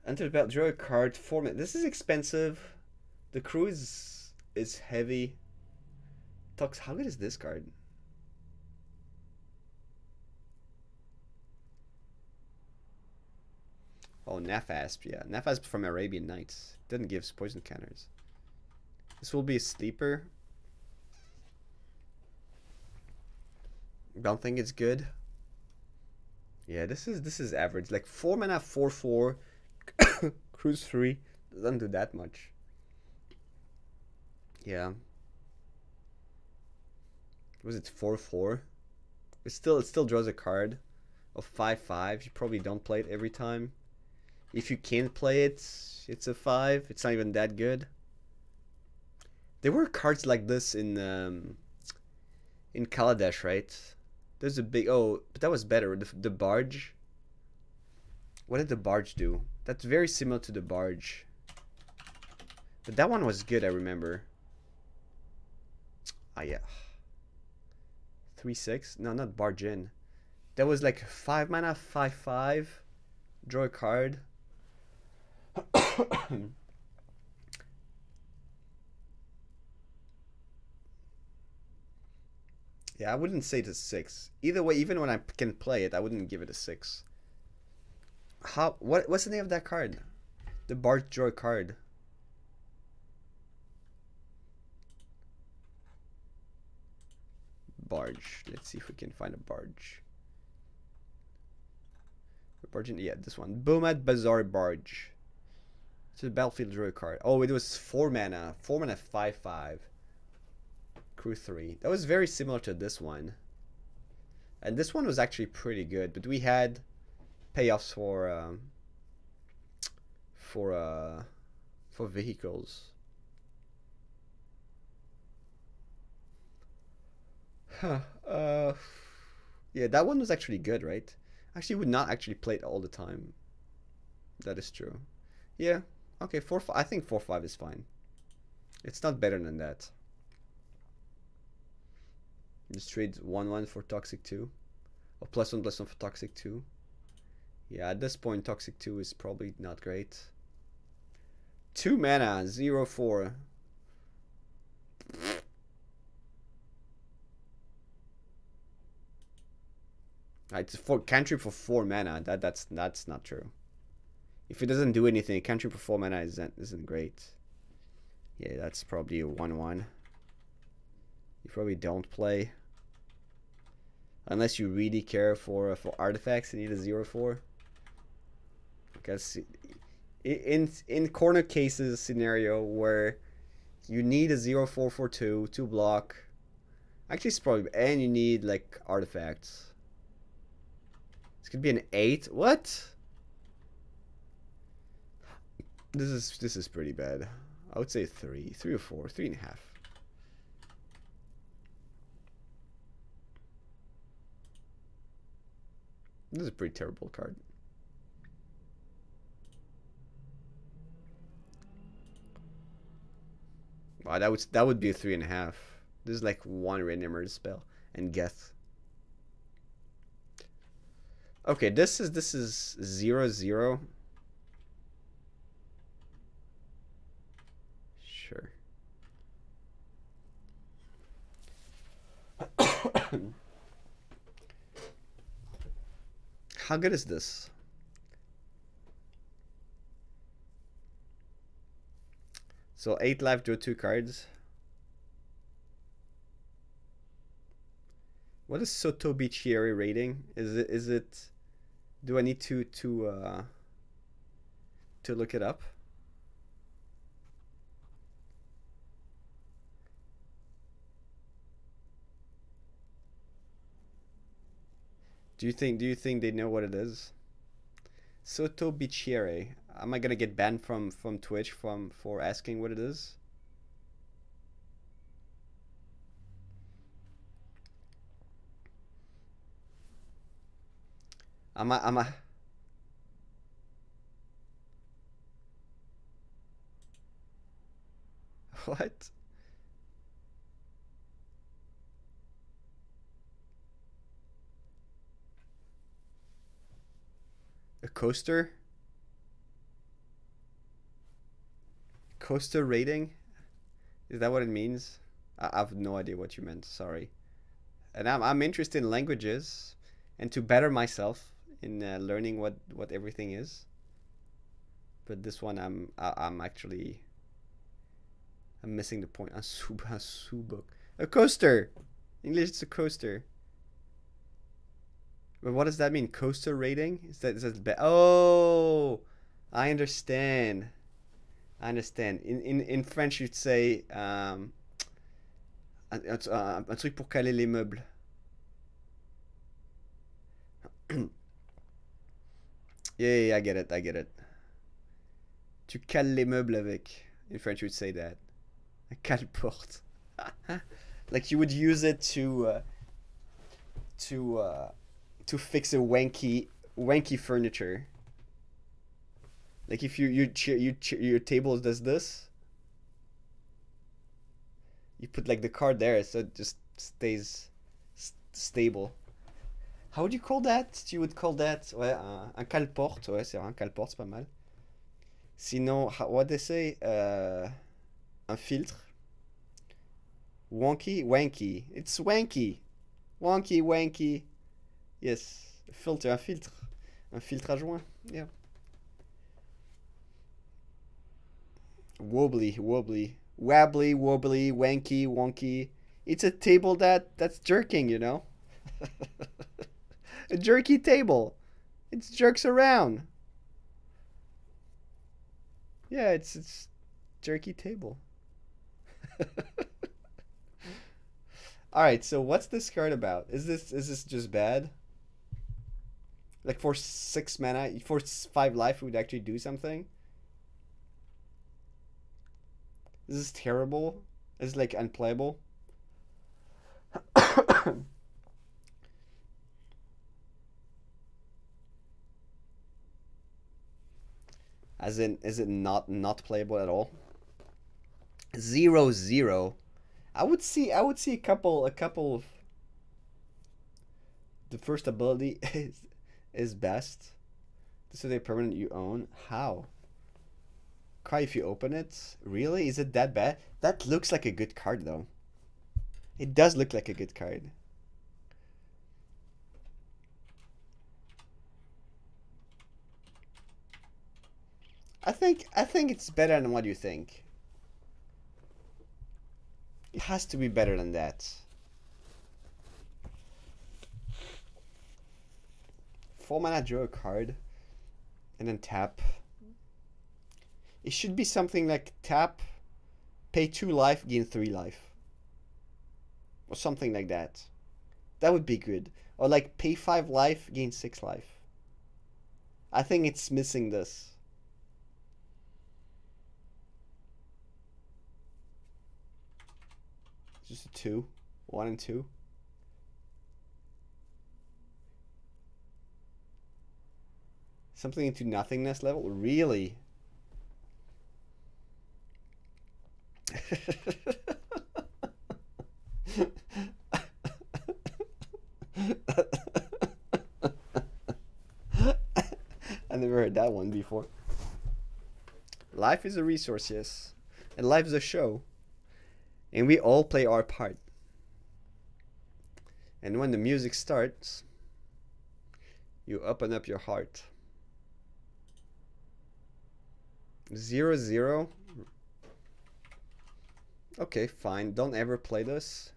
Enter the battle, draw a card, format. This is expensive. The crew is heavy. Tux, how good is this card? Oh, Nefasp, yeah. Nefasp from Arabian Nights. Doesn't give poison counters. This will be a sleeper. Don't think it's good. Yeah, this is average. Like 4 mana, 4/4, cruise 3. Doesn't do that much. Yeah. Was it 4/4? It still draws a card of 5/5. You probably don't play it every time. If you can't play it, it's a 5. It's not even that good. There were cards like this in Kaladesh, right? There's a big but that was better. The barge. What did the barge do? That's very similar to the barge. But that one was good, I remember. Ah, yeah. 3/6? No, not barge in. That was like 5 mana, 5/5. Draw a card. Yeah, I wouldn't say it's a 6. Either way, even when I can play it, I wouldn't give it a 6. What's the name of that card? The barge draw a card. Barge. Let's see if we can find a barge. Barge in, yeah, this one. Bomat Bazaar Barge. It's a battlefield draw a card. Oh, it was 4 mana. 4 mana, 5/5. Crew 3. That was very similar to this one. And this one was actually pretty good, but we had payoffs for vehicles. Huh. Yeah, that one was actually good, right? Actually, would not actually play it all the time. That is true. Yeah. Okay, 4/5. I think 4/5 is fine. It's not better than that. Just trade 1/1 for Toxic 2. Or +1/+1 for Toxic 2. Yeah, at this point, Toxic 2 is probably not great. 2 mana, 0/4. It's a cantrip for 4 mana. That's not true. If it doesn't do anything, a cantrip for 4 mana isn't great. Yeah, that's probably a 1/1. You probably don't play. Unless you really care for artifacts and need a 0/4. Because in corner cases scenario where you need a 0/4 for 2 block. Actually, it's probably, and you need like artifacts. This could be an 8. What? This is pretty bad. I would say 3 or 4, 3.5. This is a pretty terrible card. Wow, that would be a 3.5. This is like 1 random murder spell and Geth. Okay, this is 0/0. Sure. How good is this? So 8 life, draw 2 cards. What is Sotobi Chieri rating? Is it do I need to look it up? Do you think they know what it is? Soto Bicchiere. Am I gonna get banned from Twitch for asking what it is? Am I what? A coaster? Coaster rating? Is that what it means? I have no idea what you meant. Sorry. And I'm interested in languages and to better myself in learning what everything is. But this one, I'm actually I'm missing the point. A subok. A coaster. English, it's a coaster. But what does that mean? Coaster rating? Is that oh, I understand. I understand. In French, you'd say un truc pour caler les meubles. Yeah, I get it. I get it. Tu cales les meubles avec. In French, you'd say that. Cale-porte. Like you would use it to fix a wanky furniture. Like if your table does this, you put like the card there so it just stays stable. How would you call that? You would call that ouais, un cale-porte. Ouais, c'est un cale-porte, c'est pas mal. Sinon, what they say? Un filtre. Wonky, wanky. It's wanky. Wonky, wanky. Yes. Filter, un filtre. Un filtre à joint. Yeah. Wobbly, wobbly. Wabbly, wobbly, wanky, wonky. It's a table that's jerking, you know? A jerky table. It jerks around. Yeah, it's jerky table. All right, so what's this card about? Is this just bad? Like for 6 mana, for 5 life, it would actually do something. This is terrible. This is like unplayable. As in, is it not playable at all? 0/0. I would see a couple of the first ability is best. This is a permanent you own. How? Cry if you open it. Really? Is it that bad? That looks like a good card though. It does look like a good card. I think it's better than what you think. It has to be better than that. 4 mana, draw a card, and then tap. It should be something like tap, pay 2 life, gain 3 life. Or something like that. That would be good. Or like pay 5 life, gain 6 life. I think it's missing this. Just a 2. 1 and 2. Something into nothingness level? Really? I never heard that one before. Life is a resource, yes. And life is a show. And we all play our part. And when the music starts, you open up your heart. 0/0. Okay, fine. Don't ever play this.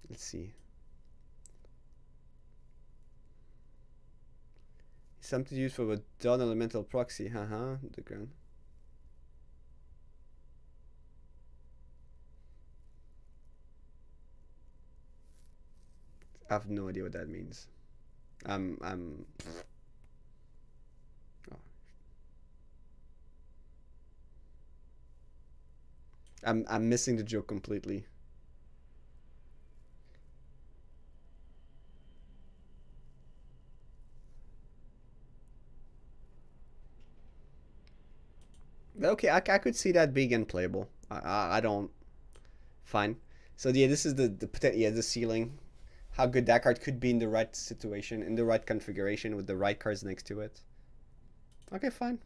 Let's see. Something used for a Dawn Elemental Proxy. Haha, the ground. I have no idea what that means. Oh. I'm missing the joke completely. Okay, I could see that being unplayable. I don't. Fine. So yeah, this is the ceiling. How good that card could be in the right situation, in the right configuration, with the right cards next to it. Okay, fine.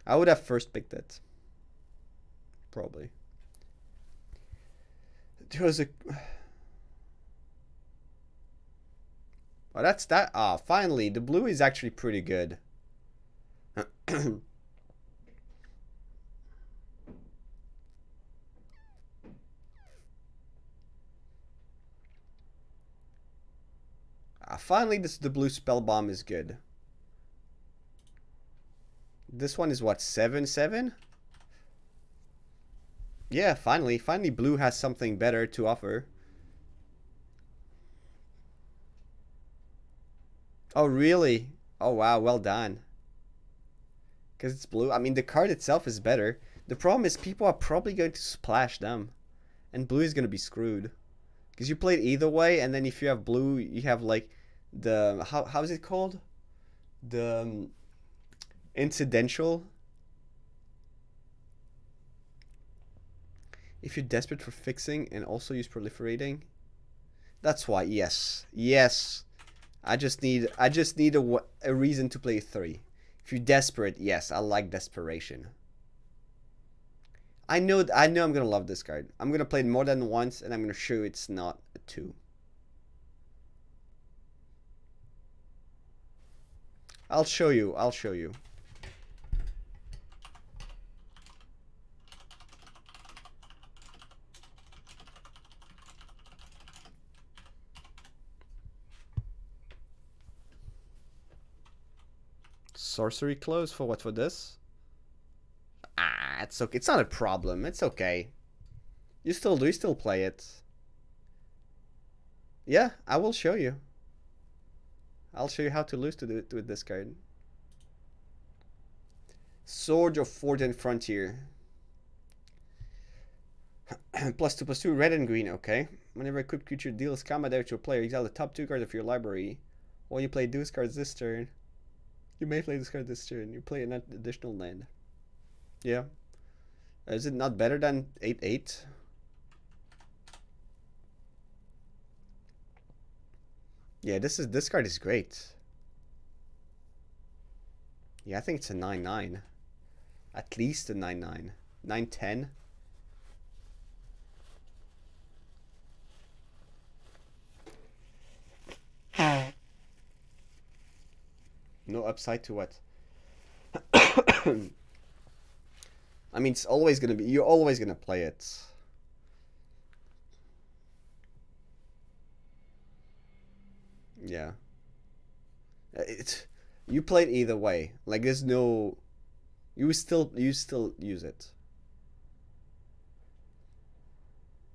I would have first picked it. Probably. There was a... Oh, that's that. Ah, finally, the blue is actually pretty good. Finally, the blue spell bomb is good. This one is what, 7/7? Yeah, finally blue has something better to offer. Oh, really? Oh, wow, well done. Because it's blue. I mean, the card itself is better. The problem is people are probably going to splash them. And blue is going to be screwed. Because you play it either way, and then if you have blue, you have like the... How is it called? The incidental. If you're desperate for fixing and also use proliferating. That's why, yes. Yes. I just need a reason to play 3. If you're desperate, yes, I like desperation. I know I'm gonna love this card. I'm gonna play it more than once, and I'm gonna show you it's not a 2. I'll show you. Sorcery close for what? For this? Ah, it's okay. It's not a problem. It's okay. You still play it. Yeah, I will show you. I'll show you how to lose to do it with this card. Sword of Fortune Frontier. +2/+2, red and green, okay. Whenever a equipped creature deals combat damage to a player, exile the top 2 cards of your library. While you play those cards this turn. You may play this card this turn. You play an additional land. Yeah. Is it not better than 8/8? Yeah, this card is great. Yeah, I think it's a 9/9. At least a 9/9. 9/10. No upside to what? I mean, it's always gonna be. You're always gonna play it. Yeah. You play it either way. Like there's no. You still use it.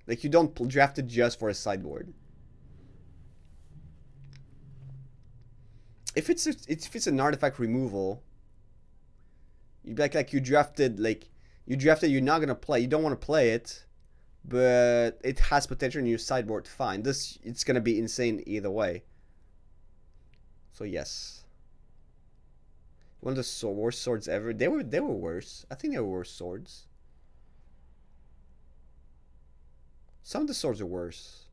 Like you don't draft it just for a sideboard. If it's an artifact removal, you like you drafted you're not gonna play. You don't want to play it, but it has potential in your sideboard. Fine. It's gonna be insane either way. So yes. One of the worst swords ever. They were worse. I think they were worse swords. Some of the swords are worse.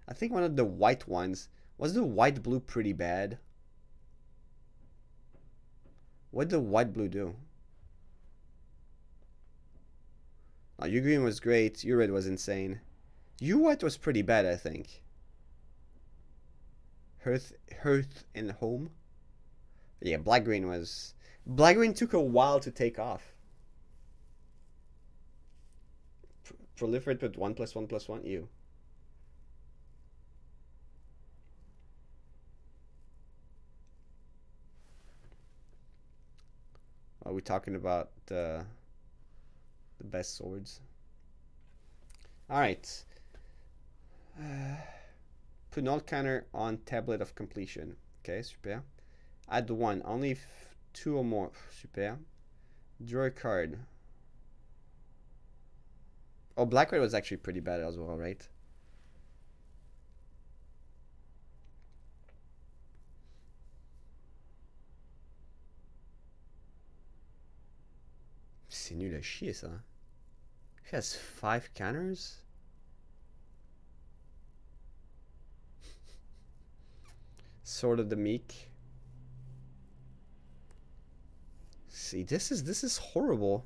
I think one of the white ones was the white blue pretty bad. What did the white blue do? Oh, your green was great. Your red was insane. Your white was pretty bad, I think. Hearth and home. Yeah, black green was. Black green took a while to take off. Proliferate with 1/1/1. Ew. Are we talking about the best swords? Alright. Put null counter on tablet of completion. Okay, super. Add 1. Only 2 or more. Super. Draw a card. Oh, black red was actually pretty bad as well, right? C'est nul à chier, ça. He has 5 counters? Sword of the Meek. See, this is horrible.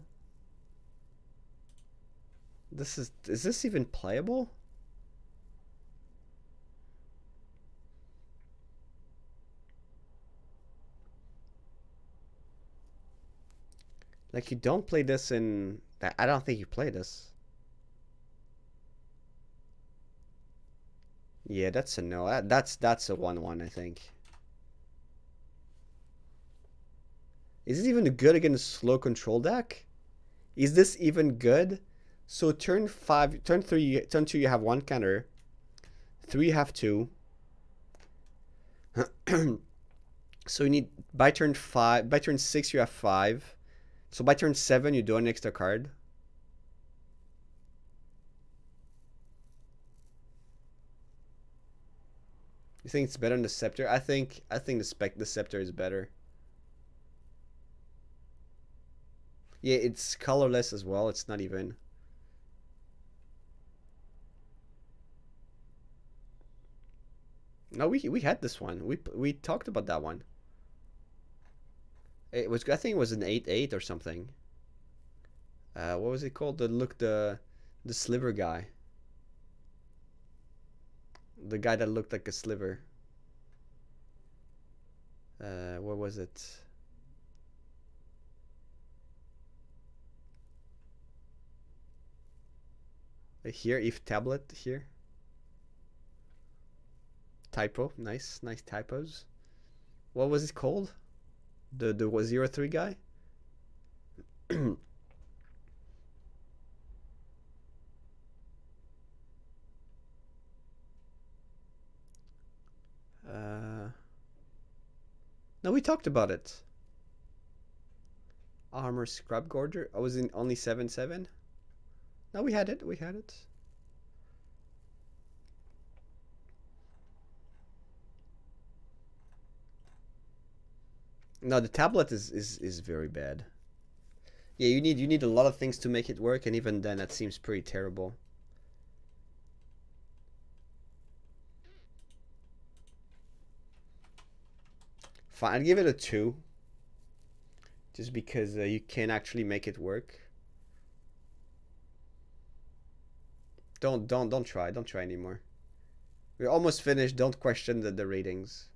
Is this even playable? Like you don't play this in. I don't think you play this. Yeah, that's a no. That's a 1-1, I think. Is it even good against slow control deck? Is this even good? So turn 5, turn 3, turn 2 you have 1 counter. 3 you have 2. So you need by turn 5, by turn 6 you have 5. So by turn 7 you do an extra card. You think it's better than the scepter? I think the scepter is better. Yeah, it's colorless as well. It's not even. No, we had this one. We talked about that one. It was, I think it was an 8/8 or something. What was it called? The sliver guy. The guy that looked like a sliver. What was it? Here, if tablet here. Typo, nice typos. What was it called? The 03 guy. No, we talked about it. Armor scrub gorger. I was in only 7/7. No, we had it. We had it. No, the tablet is very bad. Yeah, you need a lot of things to make it work, and even then, that seems pretty terrible. Fine, I'd give it a 2. Just because you can actually make it work. Don't try anymore. We're almost finished. Don't question the ratings.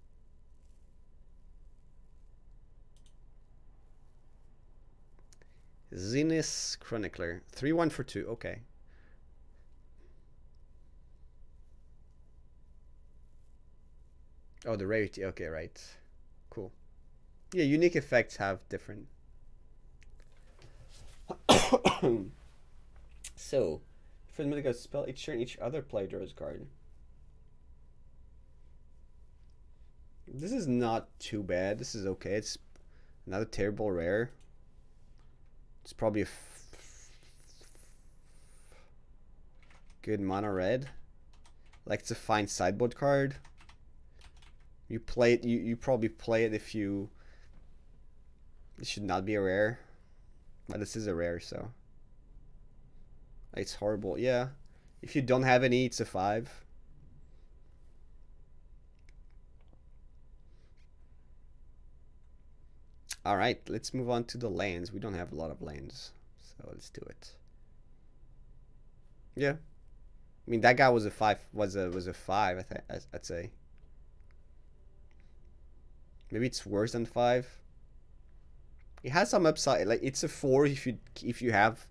Zenith Chronicler. 3-1 for 2. Okay. Oh, the rarity. Okay, right. Cool. Yeah, unique effects have different. So, for the mythical spell, each turn each other player draws a card. This is not too bad. This is okay. It's not a terrible rare. It's probably a good mono red. Like, it's a fine sideboard card. You play it. You probably play it if you. It should not be a rare, but this is a rare, so it's horrible. Yeah, if you don't have any, it's a 5. All right, let's move on to the lands. We don't have a lot of lands, so let's do it. Yeah, I mean that guy was a 5. Was a 5. I'd say. Maybe it's worse than 5. It has some upside. Like it's a 4 if you have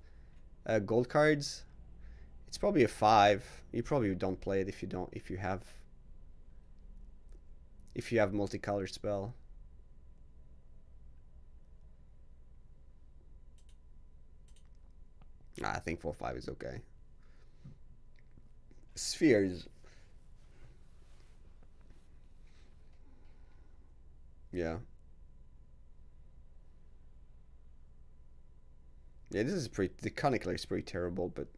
gold cards. It's probably a 5. You probably don't play it if you have multicolored spell. I think 4/5 is okay. Spheres. Yeah. Yeah, this is pretty. The Chronicler is pretty terrible, but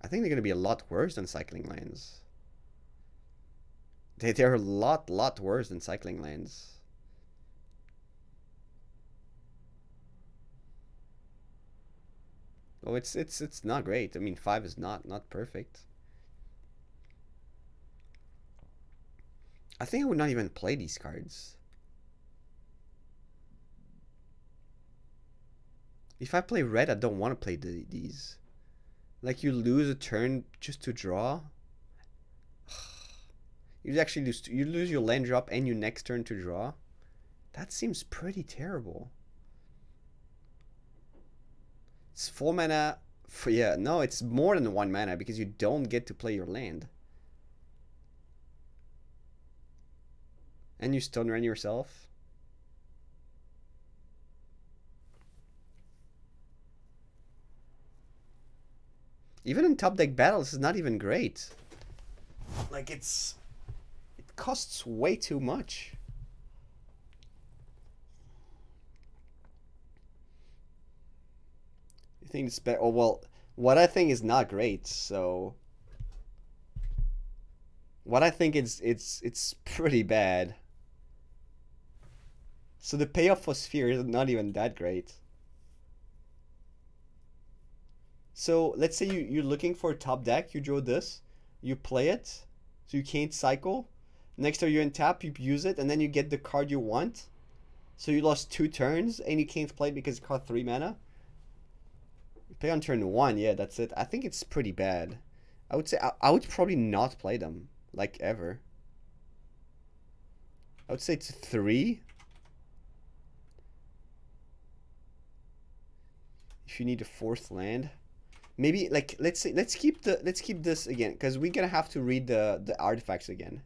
I think they're gonna be a lot worse than Cycling Lanes. They're a lot worse than Cycling Lanes. Oh, it's not great. I mean, 5 is not perfect. I think I would not even play these cards. If I play red, I don't want to play these. Like, you lose a turn just to draw. You actually lose your land drop and your next turn to draw. That seems pretty terrible. It's 4 mana. Yeah, no, it's more than 1 mana because you don't get to play your land. And you stun run yourself. Even in top deck battles, it's not even great. Like it costs way too much. You think it's better? Oh well, what I think is not great. So what I think it's pretty bad. So the payoff for Sphere is not even that great. So let's say you're looking for a top deck, you draw this, you play it, so you can't cycle. Next turn you're in tap, you use it, and then you get the card you want. So you lost 2 turns, and you can't play because it cost 3 mana. You play on turn 1, yeah, that's it. I think it's pretty bad. I would say I would probably not play them, like ever. I would say it's 3. If you need a 4th land. Maybe like let's keep this again, because we're gonna have to read the artifacts again.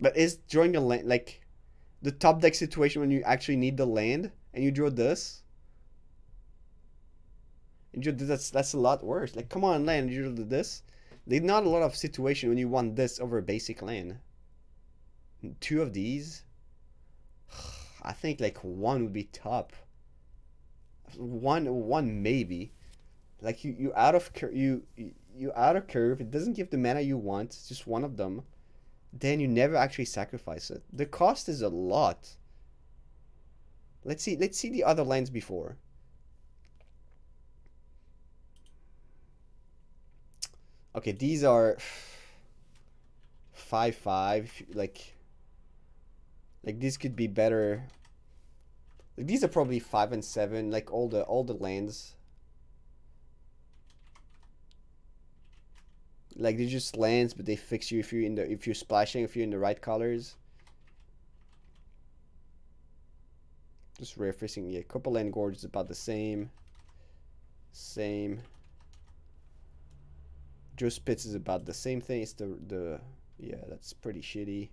But is drawing a land like the top deck situation when you actually need the land and you draw this? And you draw that's a lot worse. Like come on land, you draw this. There's not a lot of situation when you want this over a basic land. 2 of these. I think like 1 would be top. One maybe. Like you out of you out of curve. It doesn't give the mana you want. It's just one of them. Then you never actually sacrifice it. The cost is a lot. Let's see the other lands before. Okay, these are 5/5. Like these could be better. Like these are probably 5 and 7. Like all the lands. Like they're just lands, but they fix you if you're splashing, if you're in the right colors. Just rare fixing. Yeah, couple land gorge is about the same. Same. Joe Spitz is about the same thing. It's the yeah, that's pretty shitty.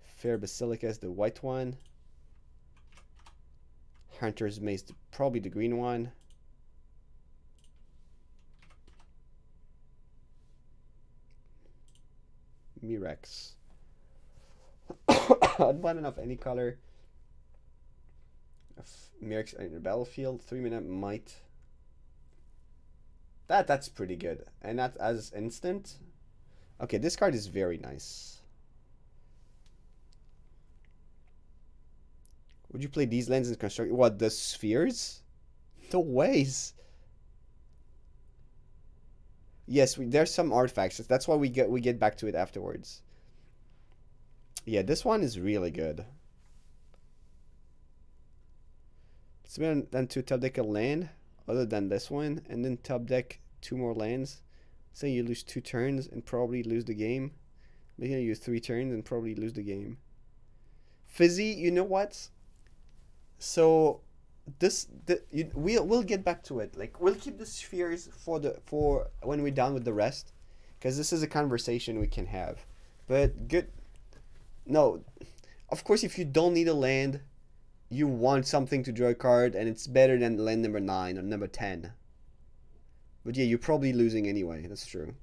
Fair Basilica is the white one. Hunter's Mace probably the green one. Mirex. I'd want enough any color. Mirex in the battlefield. 3 minute might. That's pretty good. And that's as instant. Okay, this card is very nice. Would you play these lands in construct? What, the spheres? No ways. Yes, there's some artifacts. That's why we get back to it afterwards. Yeah, this one is really good. It's better than to top deck a land other than this one, and then top deck 2 more lands. Say you lose 2 turns and probably lose the game. Maybe you use 3 turns and probably lose the game. Fizzy, you know what? So we'll get back to it. Like we'll keep the spheres for when we're done with the rest, because this is a conversation we can have. But good. No, of course, if you don't need a land, you want something to draw a card, and it's better than land number 9 or number 10. But yeah, you're probably losing anyway. That's true.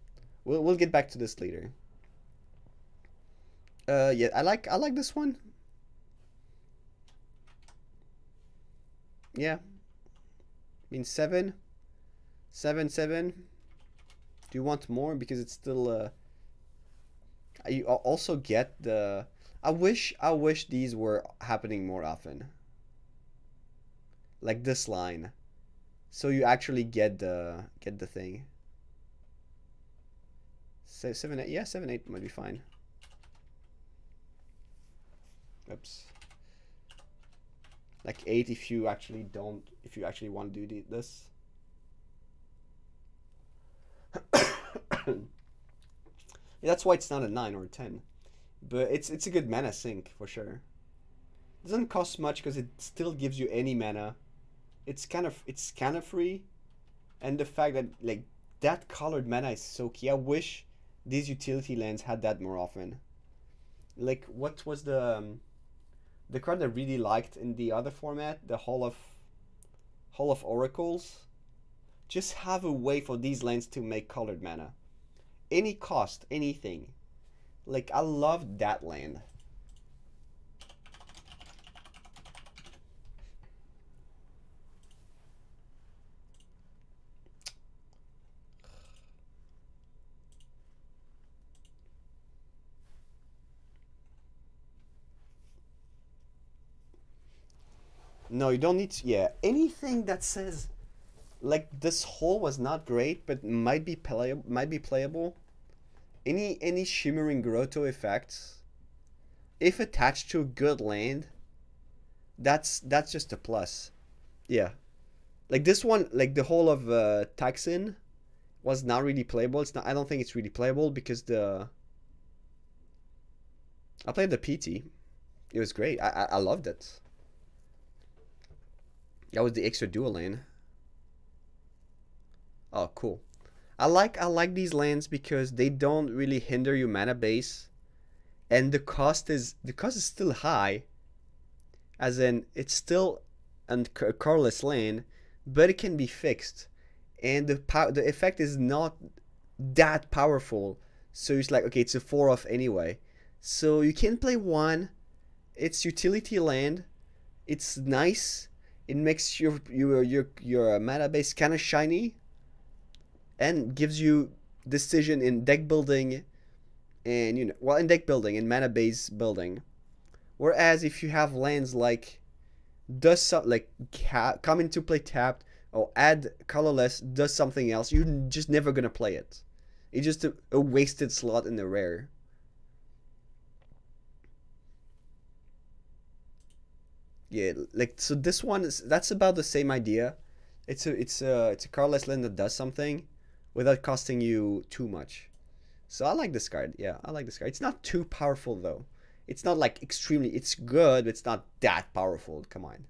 We'll get back to this later. Yeah, I like this one. Yeah. I mean 7. 7. Do you want more? Because it's still you also get the I wish these were happening more often. Like this line. So you actually get the thing. 7, 8, yeah, 7, 8 might be fine. Oops. Like 8 if you actually don't, if you actually want to do this. That's why it's not a 9 or a 10. But it's a good mana sink for sure. It doesn't cost much because it still gives you any mana. It's kind of free, and the fact that like that colored mana is so key. I wish these utility lands had that more often. Like what was the card I really liked in the other format, the Hall of Oracles? Just have a way for these lands to make colored mana. Any cost, anything. Like, I love that land. No, you don't need to, yeah, anything that says like this hole was not great but might be playable. Any shimmering grotto effects, if attached to a good land, that's just a plus. Yeah. Like this one, like the whole of Taxin was not really playable. It's not, I don't think it's really playable because I played the PT. It was great. I loved it. That was the extra dual lane. Oh, cool. I like these lands because they don't really hinder your mana base, and the cost is still high. As in, it's still a colorless lane, but it can be fixed, and the effect is not that powerful. So it's like, okay, it's a 4 off anyway. So you can play one. It's utility land. It's nice. It makes your mana base kind of shiny, and gives you decision in deck building, and in deck building and mana base building. Whereas if you have lands like does some like come into play tapped or add colorless, does something else, you're just never gonna play it. It's just a wasted slot in the rare. Yeah, like, so this one that's about the same idea. It's a colorless land that does something without costing you too much. So I like this card. Yeah, I like this card. It's not too powerful though. It's not like extremely. It's good, but it's not that powerful. Come on.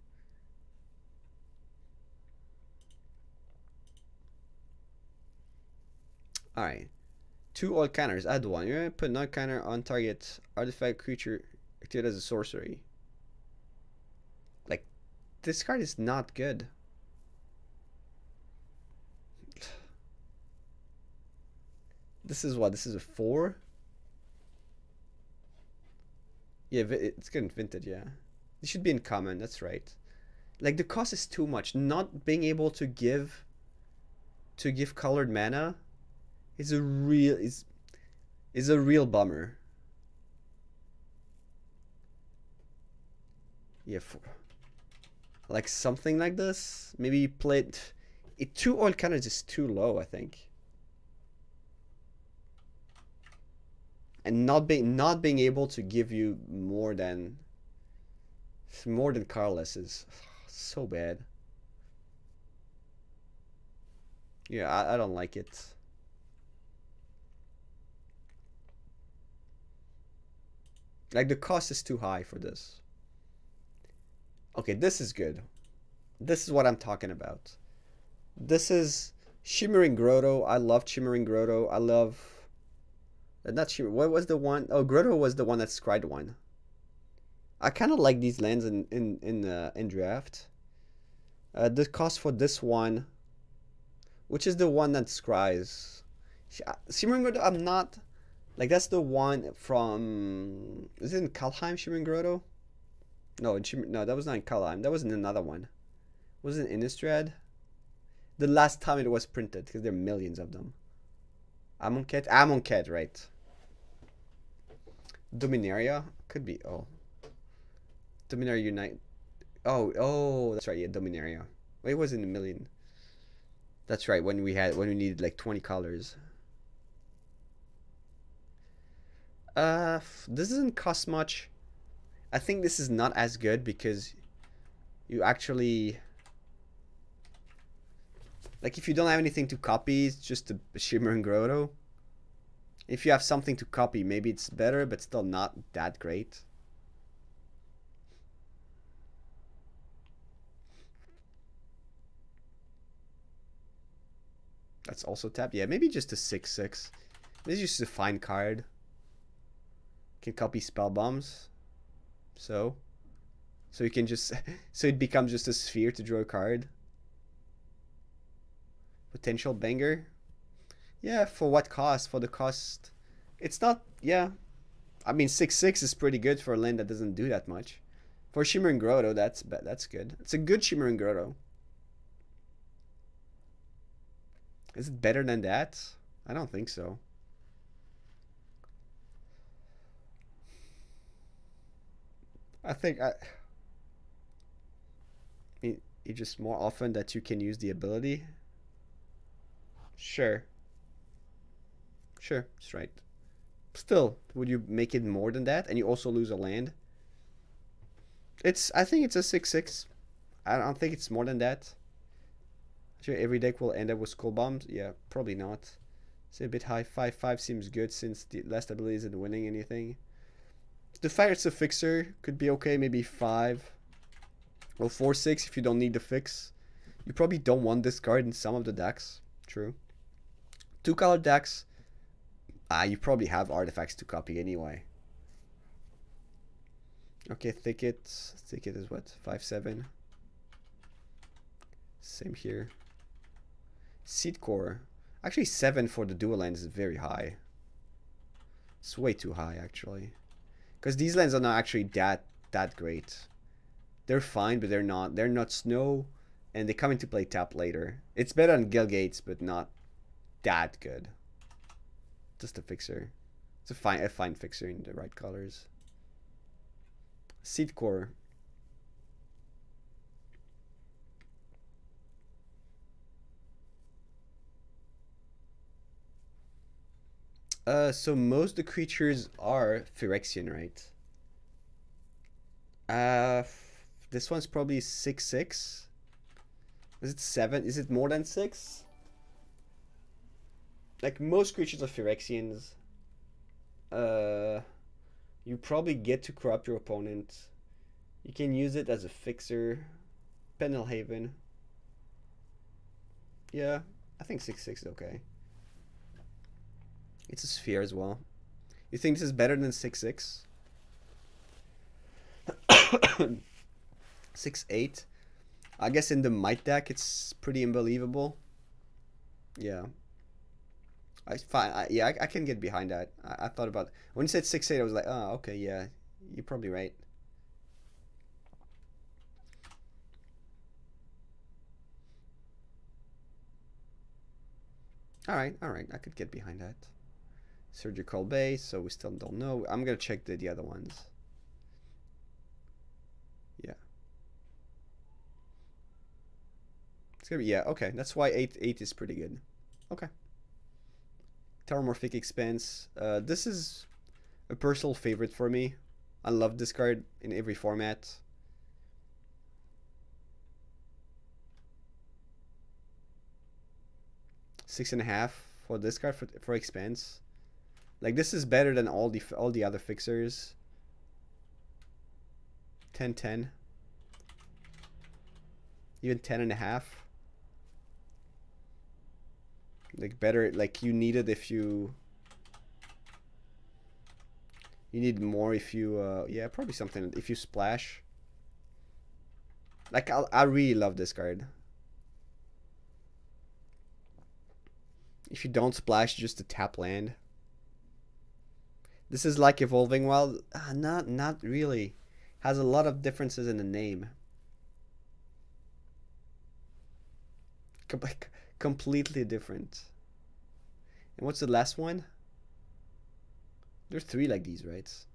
All right. 2 oil counters. Add 1. You're gonna put 9 counter on target artifact creature activate as a sorcery. Like, this card is not good. This is what? This is a 4? Yeah, it's good in vintage, yeah. It should be in common, that's right. Like, the cost is too much. Not being able to give colored mana is a real bummer. Yeah, like something like this. Maybe you play it 2 oil counters is too low, I think. And not being able to give you more than colorless is so bad. Yeah, I don't like it. Like, the cost is too high for this. Okay, this is good. This is what I'm talking about. This is Shimmering Grotto. I love Shimmering Grotto. I love... Not Shimmer. What was the one? Oh, Grotto was the one that scried one. I kind of like these lands in draft. The cost for this one, which is the one that scries. Shimmering Grotto, I'm not... Like, that's the one from... Is it in Kalheim, Shimmering Grotto? No, no, that was not in Kalheim. That was in another one. Was it in Innistrad? The last time it was printed, because there are millions of them. Amonkhet, right. Dominaria? Could be, oh. Dominaria Unite. Oh, that's right, yeah, Dominaria. Wait, it wasn't a million. That's right, when we needed like 20 colors. This doesn't cost much. I think this is not as good because you actually, like if you don't have anything to copy, it's just a Shimmering Grotto. If you have something to copy, maybe it's better, but still not that great. That's also tapped. Yeah, maybe just a 6/6. This is just a fine card. Can copy spell bombs. So you can just so it becomes just a sphere to draw a card. Potential banger. Yeah, for what cost? For the cost, it's not. Yeah, I mean 6/6 is pretty good for a land that doesn't do that much. For Shimmering Grotto, that's good. It's a good Shimmering Grotto. Is it better than that? I don't think so. I think it's just more often that you can use the ability. Sure. Sure, that's right. Still, would you make it more than that? And you also lose a land? I think it's a 6/6. I don't think it's more than that. Sure, every deck will end up with Skull Bombs? Yeah, probably not. It's a bit high. 5/5 seems good since the last ability isn't winning anything. The fact it's a fixer could be okay, maybe 5. Or 4/6 if you don't need the fix. You probably don't want this card in some of the decks. True. 2-color decks, you probably have artifacts to copy anyway. Okay, Thicket. Thicket is what? 5/7. Same here. Seed Core. Actually, 7 for the dual lands is very high. It's way too high, actually. Because these lands are not actually that great. They're fine, but they're not snow, and they come into play tap later. It's better than Gilgates, but not that good. Just a fixer. It's a fine fixer in the right colors. Seed Core. So most of the creatures are Phyrexian, right? This one's probably 6/6. Is it 7? Is it more than 6? Like most creatures are Phyrexians. You probably get to corrupt your opponent. You can use it as a fixer. Pendelhaven. Yeah, I think 6/6 is okay. It's a sphere as well. You think this is better than 6/6? 6/8. I guess in the Might deck it's pretty unbelievable. Yeah. I can get behind that. I thought about when you said 6/8, I was like, oh, okay, yeah, you're probably right. All right, I could get behind that. Surgical base, so we still don't know. I'm gonna check the other ones. Yeah. It's gonna be, yeah, okay. That's why 8/8 is pretty good. Okay. Terramorphic Expanse. This is a personal favorite for me. I love this card in every format. $6.5 for this card for Expanse. Like this is better than all the other fixers. 10/10. Even 10.5. Like better, like you need it if you need more if you yeah, probably something if you splash. Like I really love this card. If you don't splash, just a tap land. This is like Evolving Wild. Not really. Has a lot of differences in the name. Completely different. And what's the last one? There's 3 like these, right?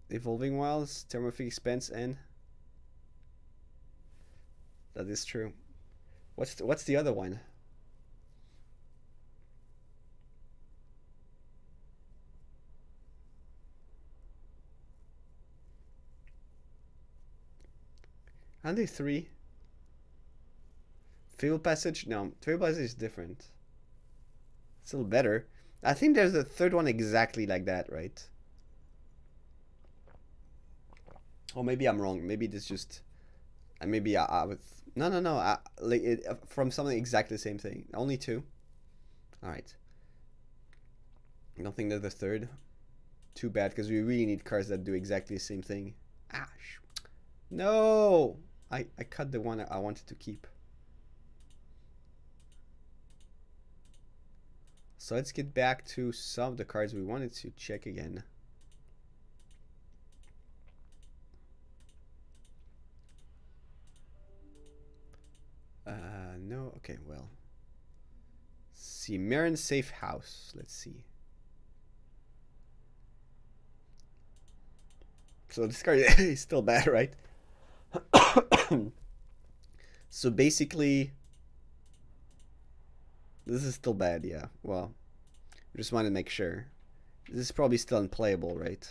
Evolving Wilds, Terramorphic Expanse, and that is true. What's the other one? Aren't they 3? Fable Passage? No, Fable Passage is different. It's a little better. I think there's a third one exactly like that, right? Or maybe I'm wrong. Maybe this just... maybe I was... No. Like it, from something exactly the same thing. Only 2. Alright. I don't think there's a third. Too bad, because we really need cards that do exactly the same thing. Ash. No! I cut the one I wanted to keep. So let's get back to some of the cards we wanted to check again. No, okay, well. See, Marin Safe House. Let's see. So this card is still bad, right? So basically, this is still bad, yeah. Well, just want to make sure. This is probably still unplayable, right?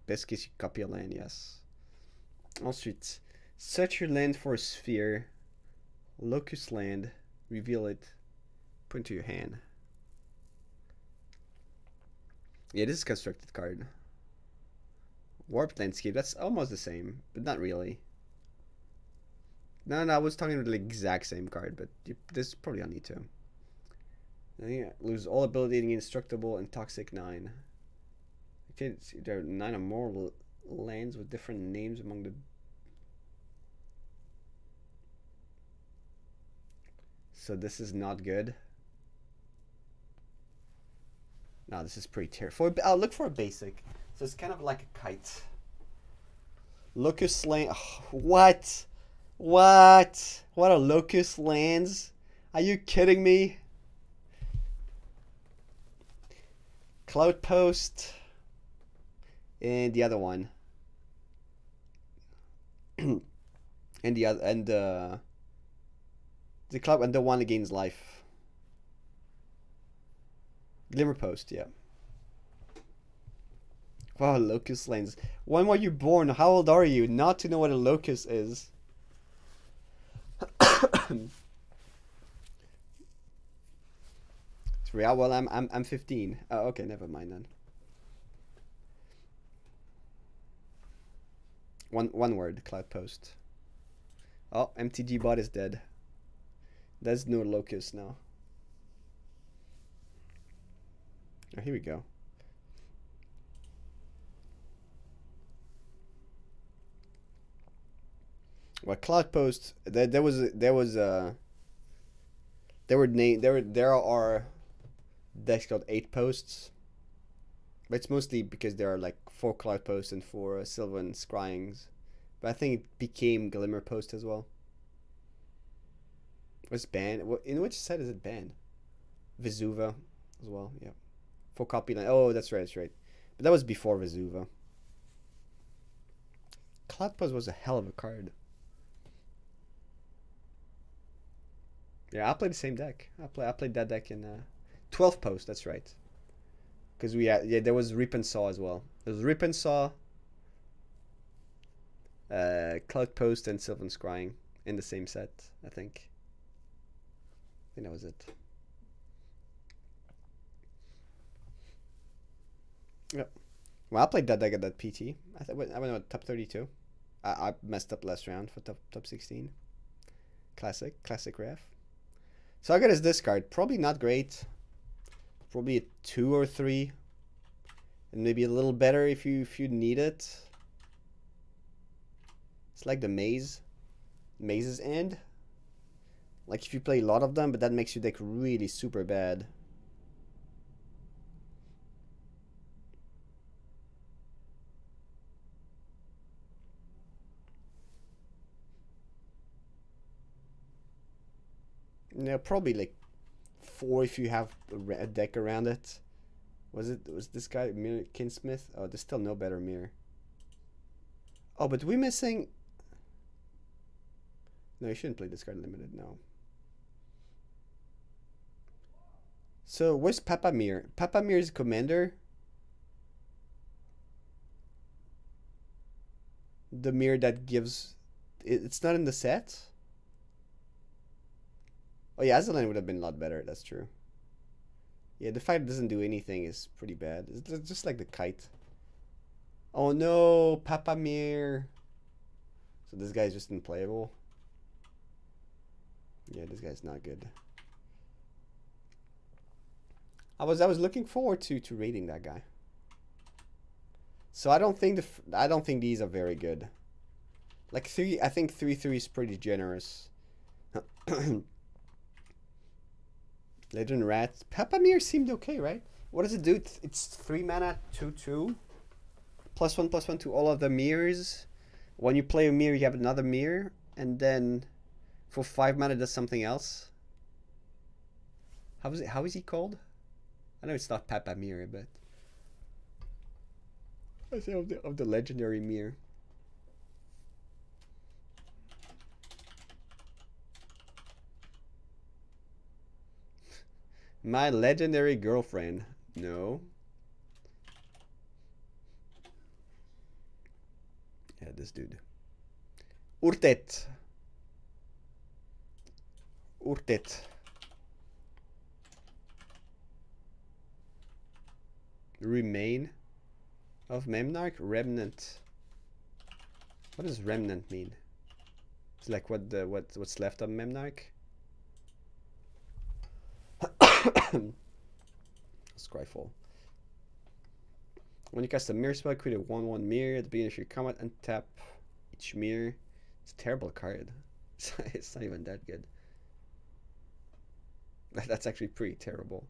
Best case you copy a land, yes. Ensuite, search your land for a sphere. Locust land. Reveal it. Put into your hand. Yeah, this is a constructed card. Warped Landscape, that's almost the same, but not really. No, I was talking about the exact same card, but this probably don't need to. Lose all ability, indestructible, and toxic 9. Okay, there are 9 or more lands with different names among the... So this is not good. No, this is pretty terrible. I'll look for a basic. So it's kind of like a kite. Locust land. Oh, what? What? What are locust lands? Are you kidding me? Cloud Post. And the other one. And the other, and the cloud, and the one that gains life. Glimmer Post, yeah. Wow, locust lands. When were you born? How old are you? Not to know what a locust is. It's real. Well, I'm 15. Oh, okay, never mind then. One word, Cloud Post. Oh, MTG bot is dead. There's no locust now. Oh, here we go. Well, Cloud Post. There are decks called 8 posts, but it's mostly because there are like 4 Cloud Posts and 4 Sylvan Scryings. But I think it became Glimmer Post as well. Was banned. In which set is it banned? Vesuva as well. Yeah. 4 copy line. Oh, that's right. That's right. But that was before Vesuva. Cloud Post was a hell of a card. Yeah, I played the same deck. I played that deck in 12 post. That's right. Because we had, yeah, there was Rip and Saw as well. There was Rip and Saw, Cloud Post, and Sylvan Scrying in the same set. I think that was it. Yep. Well, I played that deck at that PT. I went with top 32. I messed up last round for top 16. Classic ref. So I got his discard. Probably not great. Probably a 2 or 3. And maybe a little better if you need it. It's like the maze. Maze's End. Like if you play a lot of them, but that makes your deck really super bad. Yeah, probably like 4 if you have a deck around it. Was this guy Mirror Kinsmith? Oh, there's still no better mirror. Oh, but we're missing. No, you shouldn't play this card limited. No. So where's Papamir? Papamir's commander. The mirror that gives... It's not in the set? Oh yeah, Azalan would have been a lot better, that's true. Yeah, the fact it doesn't do anything is pretty bad. It's just like the kite. Oh no, Papamir. So this guy's just unplayable. Yeah, this guy's not good. I was looking forward to raiding that guy. So I don't think these are very good. Like I think 3/3 is pretty generous. Legend Rat. Papamir seemed okay, right? What does it do? It's 3 mana, 2/2. +1/+1 to all of the mirrors. When you play a mirror, you have another mirror, and then for 5 mana, it does something else. How is he called? I know it's not Papamir, but I say of the legendary mirror. My legendary girlfriend. No. Yeah, this dude. Urtet. Remain of Memnarch? Remnant. What does remnant mean? It's like what's left of Memnarch? Scryfall. When you cast a mirror spell, create a 1/1 mirror at the beginning of your combat and tap each mirror. It's a terrible card. It's not even that good. That's actually pretty terrible.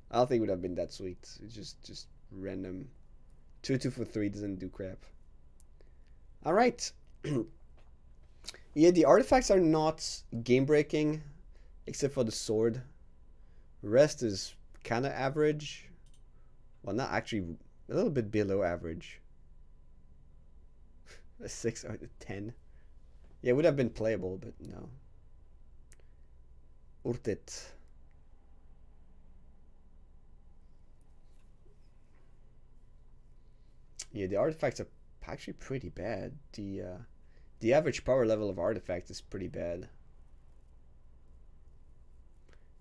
I don't think it would have been that sweet. It's just random. 2/2 for 3 doesn't do crap. All right. Yeah, the artifacts are not game breaking, except for the sword. Rest is kind of average. Well, not actually, a little bit below average. A 6 out of 10. Yeah, it would have been playable, but no. Urtet. Yeah, the artifacts are actually pretty bad. The average power level of artifact is pretty bad.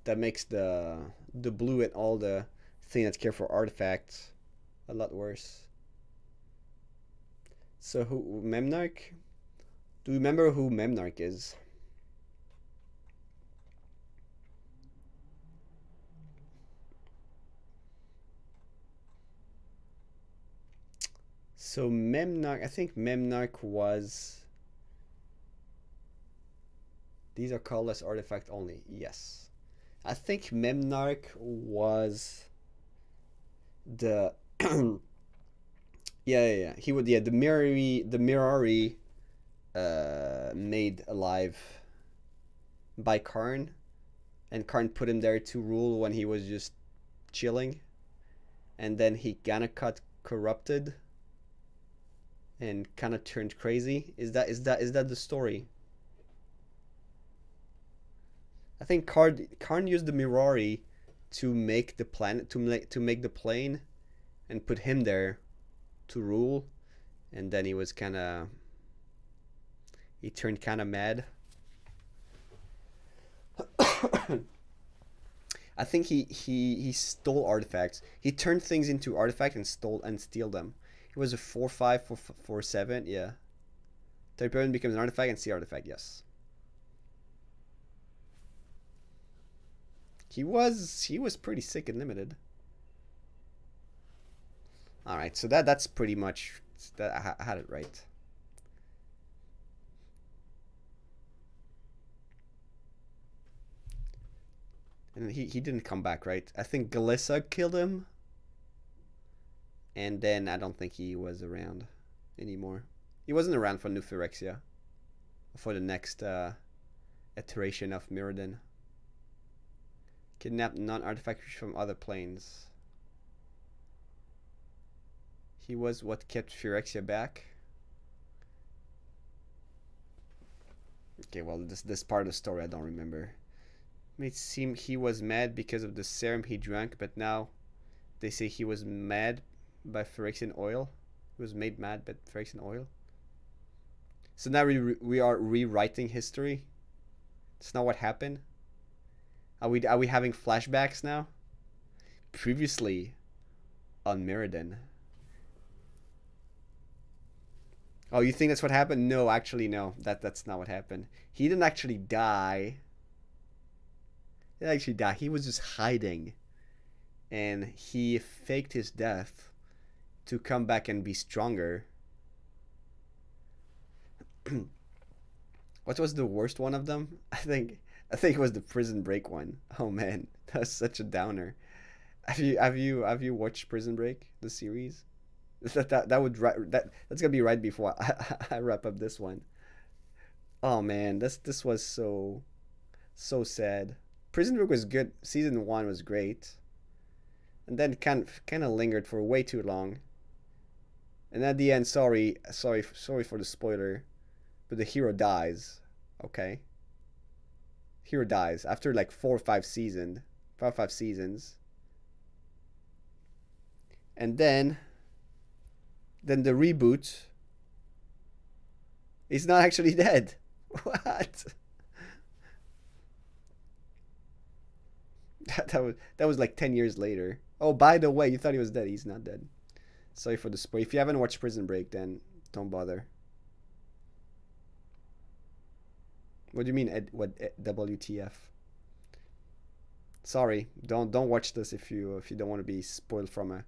That makes the blue and all the thing that care for artifacts a lot worse. So who Memnarch? Do you remember who Memnarch is? So Memnarch, I think Memnarch was... These are colorless artifact only. Yes. I think Memnarch was the yeah. He would the Mirari made alive by Karn, and Karn put him there to rule when he was just chilling, and then he kinda got corrupted and kinda turned crazy. Is that the story? I think Karn used the Mirari to make the planet to make the plane and put him there to rule, and then he turned kind of mad. I think he stole artifacts. He turned things into artifacts and steal them. It was a 4/5 4/7, yeah. Type becomes an artifact and steal artifact, yes. He was pretty sick and limited. All right, so that's pretty much that. I had it right. And he didn't come back, right? I think Galissa killed him, and then I don't think he was around anymore. He wasn't around for New Phyrexia, for the next iteration of Mirrodin. Kidnap non-artifact creatures from other planes. He was what kept Phyrexia back. Okay, well, this part of the story I don't remember. Made it seem he was mad because of the serum he drank, but now they say he was mad by Phyrexian oil. He was made mad by Phyrexian oil. So now we are rewriting history. It's not what happened. Are we having flashbacks now? Previously on Mirrodin. Oh, you think that's what happened? No, actually, no. That's not what happened. He didn't actually die. He didn't actually die. He was just hiding. And he faked his death to come back and be stronger. What was the worst one of them? I think it was the Prison Break one. Oh man, that's such a downer. Have you watched Prison Break, the series? That's gonna be right before I wrap up this one. Oh man, this was so sad. Prison Break was good. Season 1 was great, and then kind of lingered for way too long. And at the end, sorry for the spoiler, but the hero dies. Okay, hero dies after like 4 or 5 seasons, and then the reboot. He's not actually dead. What? That was like 10 years later. Oh, by the way, you thought he was dead. He's not dead. Sorry for the spoil. If you haven't watched Prison Break, then don't bother. What do you mean? WTF? Sorry, don't watch this if you don't want to be spoiled from a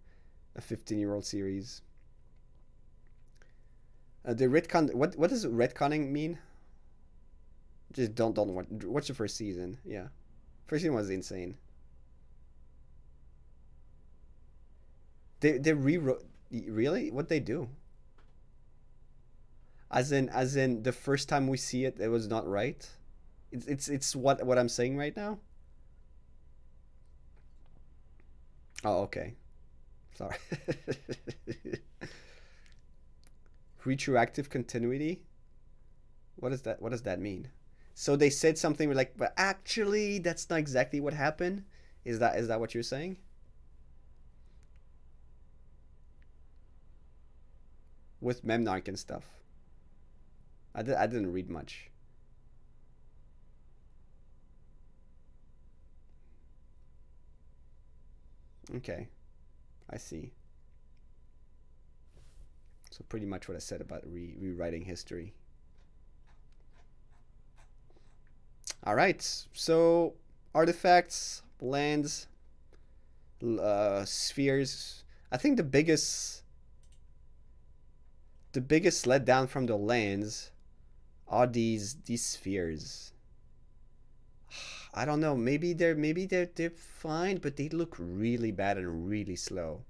15-year-old series. The retcon. What does retconning mean? Just don't watch the first season. Yeah, first season was insane. They rewrote. Really? What they do? As in the first time we see it, it was not right. It's what I'm saying right now. Oh, okay. Sorry. Retroactive continuity. What is that? What does that mean? So they said something like, but actually, that's not exactly what happened. Is that what you're saying? With Memnarch and stuff. I didn't read much. Okay, I see. So pretty much what I said about rewriting history. All right, so artifacts, lands, spheres. I think the biggest letdown from the lands are these spheres. I don't know. Maybe they're fine, but they look really bad and really slow.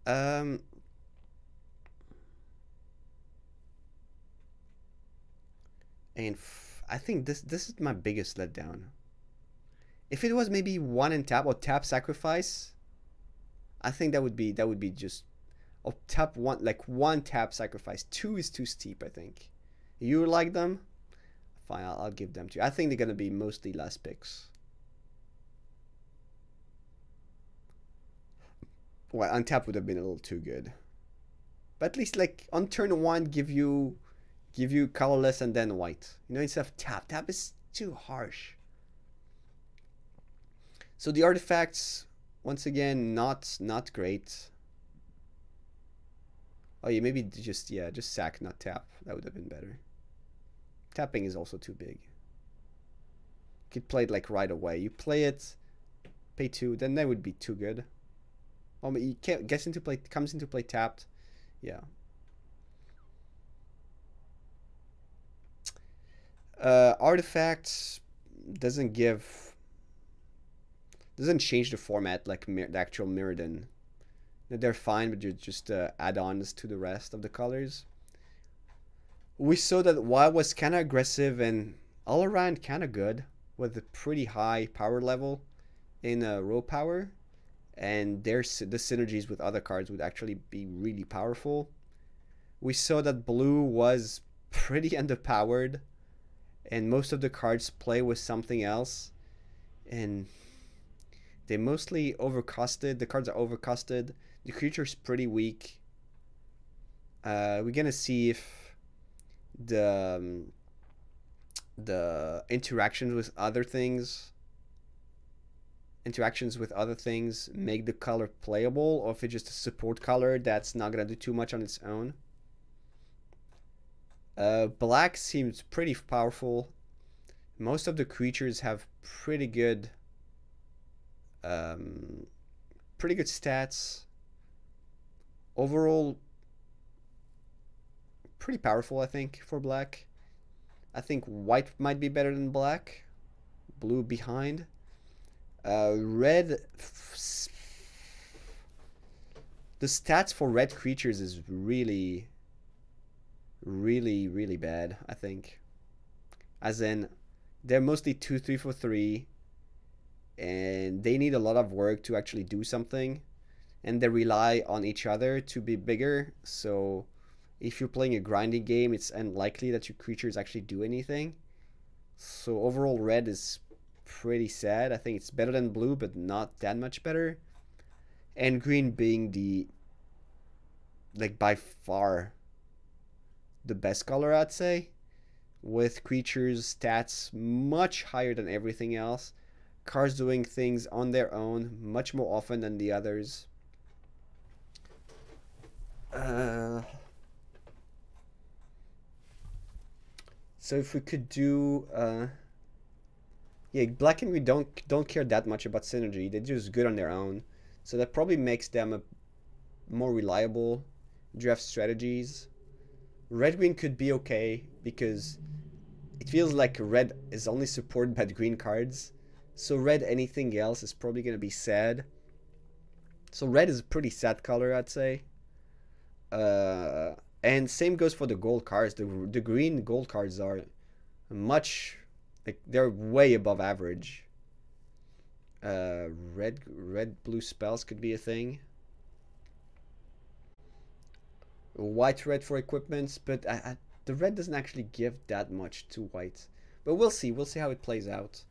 And I think this is my biggest letdown. If it was maybe 1 and tap or tap sacrifice, I think that would be just. Oh, tap 1, like 1 tap sacrifice. 2 is too steep, I think. You like them? Fine, I'll give them to you. I think they're gonna be mostly last picks. Well, untap would have been a little too good. But at least like on turn 1, give you colorless and then white. You know, instead of tap. Tap is too harsh. So the artifacts, once again, not great. Oh yeah, maybe just sack, not tap. That would have been better. Tapping is also too big. You could play it like right away. You play it, pay 2, then that would be too good. Oh, but you can't comes into play tapped. Yeah. Artifacts doesn't change the format like the actual Mirrodin. They're fine, but you're just add-ons to the rest of the colors. We saw that Wild was kind of aggressive and all around kind of good with a pretty high power level in raw power, and the synergies with other cards would actually be really powerful. We saw that Blue was pretty underpowered and most of the cards play with something else, and they mostly overcosted. The cards are overcosted. The creature's pretty weak. We're gonna see if the interactions with other things make the color playable, or if it's just a support color that's not gonna do too much on its own. Black seems pretty powerful. Most of the creatures have pretty good stats. Overall, pretty powerful, I think, for black. I think white might be better than black. Blue behind. Red. The stats for red creatures is really, really, really bad, I think. As in, they're mostly 2-3 for 3, and they need a lot of work to actually do something, and they rely on each other to be bigger. So if you're playing a grinding game, it's unlikely that your creatures actually do anything. So overall, red is pretty sad. I think it's better than blue, but not that much better. And green being the, like, by far the best color, I'd say, with creatures stats much higher than everything else. Cards doing things on their own much more often than the others. So if we could do, yeah, black and green don't care that much about synergy. They're just good on their own. So that probably makes them a more reliable draft strategies. Red green could be okay because it feels like red is only supported by the green cards. So red anything else is probably gonna be sad. So red is a pretty sad color, I'd say. And same goes for the gold cards. The green gold cards are much, like, they're way above average. Red blue spells could be a thing. White red for equipments, but the red doesn't actually give that much to white. But we'll see how it plays out.